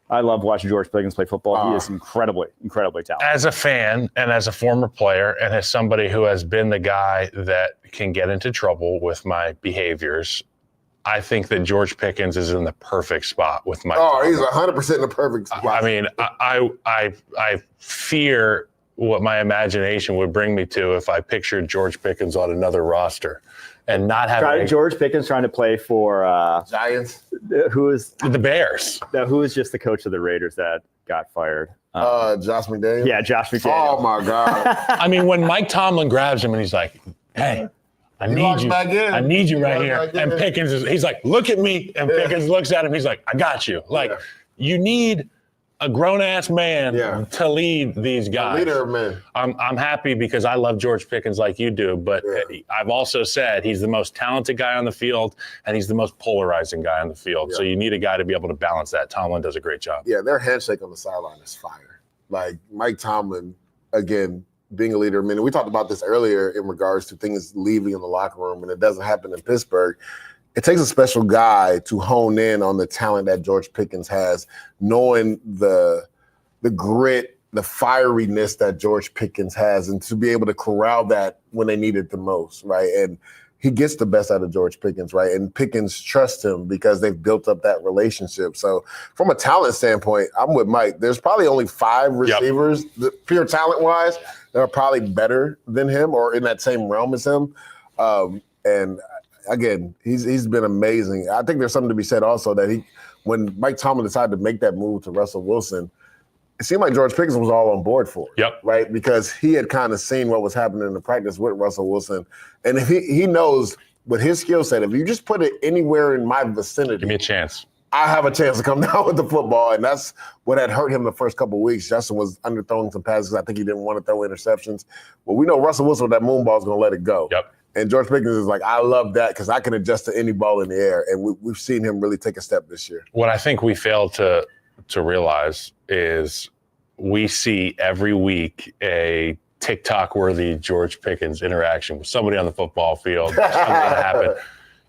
I love watching George Pickens play football. He is incredibly, incredibly talented. As a fan and as a former player and as somebody who has been the guy that can get into trouble with my behaviors, I think that George Pickens is in the perfect spot with Mike. Oh, he's 100% in the perfect spot. I mean, I fear what my imagination would bring me to if I pictured George Pickens on another roster and not having George Pickens trying to play for Giants. Who is the Bears? Who is just the coach of the Raiders that got fired? Josh McDaniels. Yeah, Josh McDaniels. Oh my God. I mean, when Mike Tomlin grabs him and he's like, "Hey, I need you. I need you right here." And Pickens he's like, "Look at me." And Pickens looks at him. He's like, "I got you." Like, you need a grown-ass man to lead these guys. Leader of men. I'm happy because I love George Pickens like you do, but I've also said he's the most talented guy on the field and he's the most polarizing guy on the field. So you need a guy to be able to balance that. Tomlin does a great job. Yeah, their handshake on the sideline is fire. Like Mike Tomlin, again, being a leader. I mean, we talked about this earlier in regards to things leaving in the locker room, and it doesn't happen in Pittsburgh. It takes a special guy to hone in on the talent that George Pickens has, knowing the grit, the fieriness that George Pickens has, and to be able to corral that when they need it the most, right? And he gets the best out of George Pickens, right? And Pickens trusts him because they've built up that relationship. So from a talent standpoint, I'm with Mike. There's probably only 5 receivers, pure talent-wise, that are probably better than him or in that same realm as him. And again, he's been amazing. I think there's something to be said also that when Mike Tomlin decided to make that move to Russell Wilson, it seemed like George Pickens was all on board for it. Right? Because he had kind of seen what was happening in the practice with Russell Wilson. And if he knows with his skill set, if you just put it anywhere in my vicinity, give me a chance. I have a chance to come down with the football. And that's what had hurt him the first couple of weeks. Justin was underthrowing some passes. I think he didn't want to throw interceptions. Well, we know Russell Wilson with that moon ball is going to let it go. And George Pickens is like, I love that because I can adjust to any ball in the air. And we've seen him really take a step this year. What I think we failed to realize is we see every week a TikTok-worthy George Pickens interaction with somebody on the football field. Something that happened.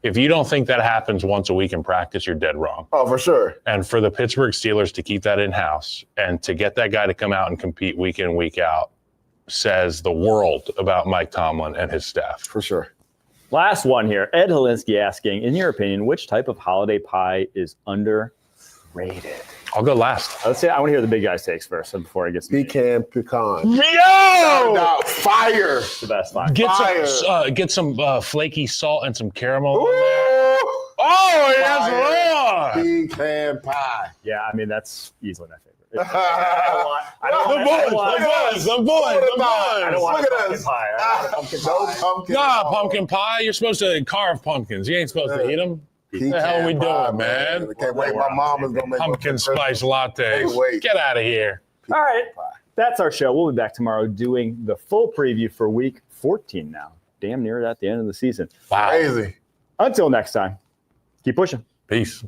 If you don't think that happens once a week in practice, you're dead wrong. Oh, for sure. And for the Pittsburgh Steelers to keep that in-house and to get that guy to come out and compete week in, week out says the world about Mike Tomlin and his staff. For sure. Last one here. Ed Holinsky asking, in your opinion, which type of holiday pie is underrated? I'll go last. Let's say I want to hear the big guys' takes first before I get some. Pecan. Yo! Fire. The best line. Get some flaky salt and some caramel in there. Oh, yes, Lord! Pecan pie. Yeah, I mean, that's easily my favorite. The boys. Pumpkin pie. You're supposed to carve pumpkins. You ain't supposed to eat them. What the hell are we doing, man? I can't wait. My mom is going to make pumpkin spice lattes. Get out of here. All right. That's our show. We'll be back tomorrow doing the full preview for week 14 now. Damn near at the end of the season. Wow. Crazy. Until next time, keep pushing. Peace.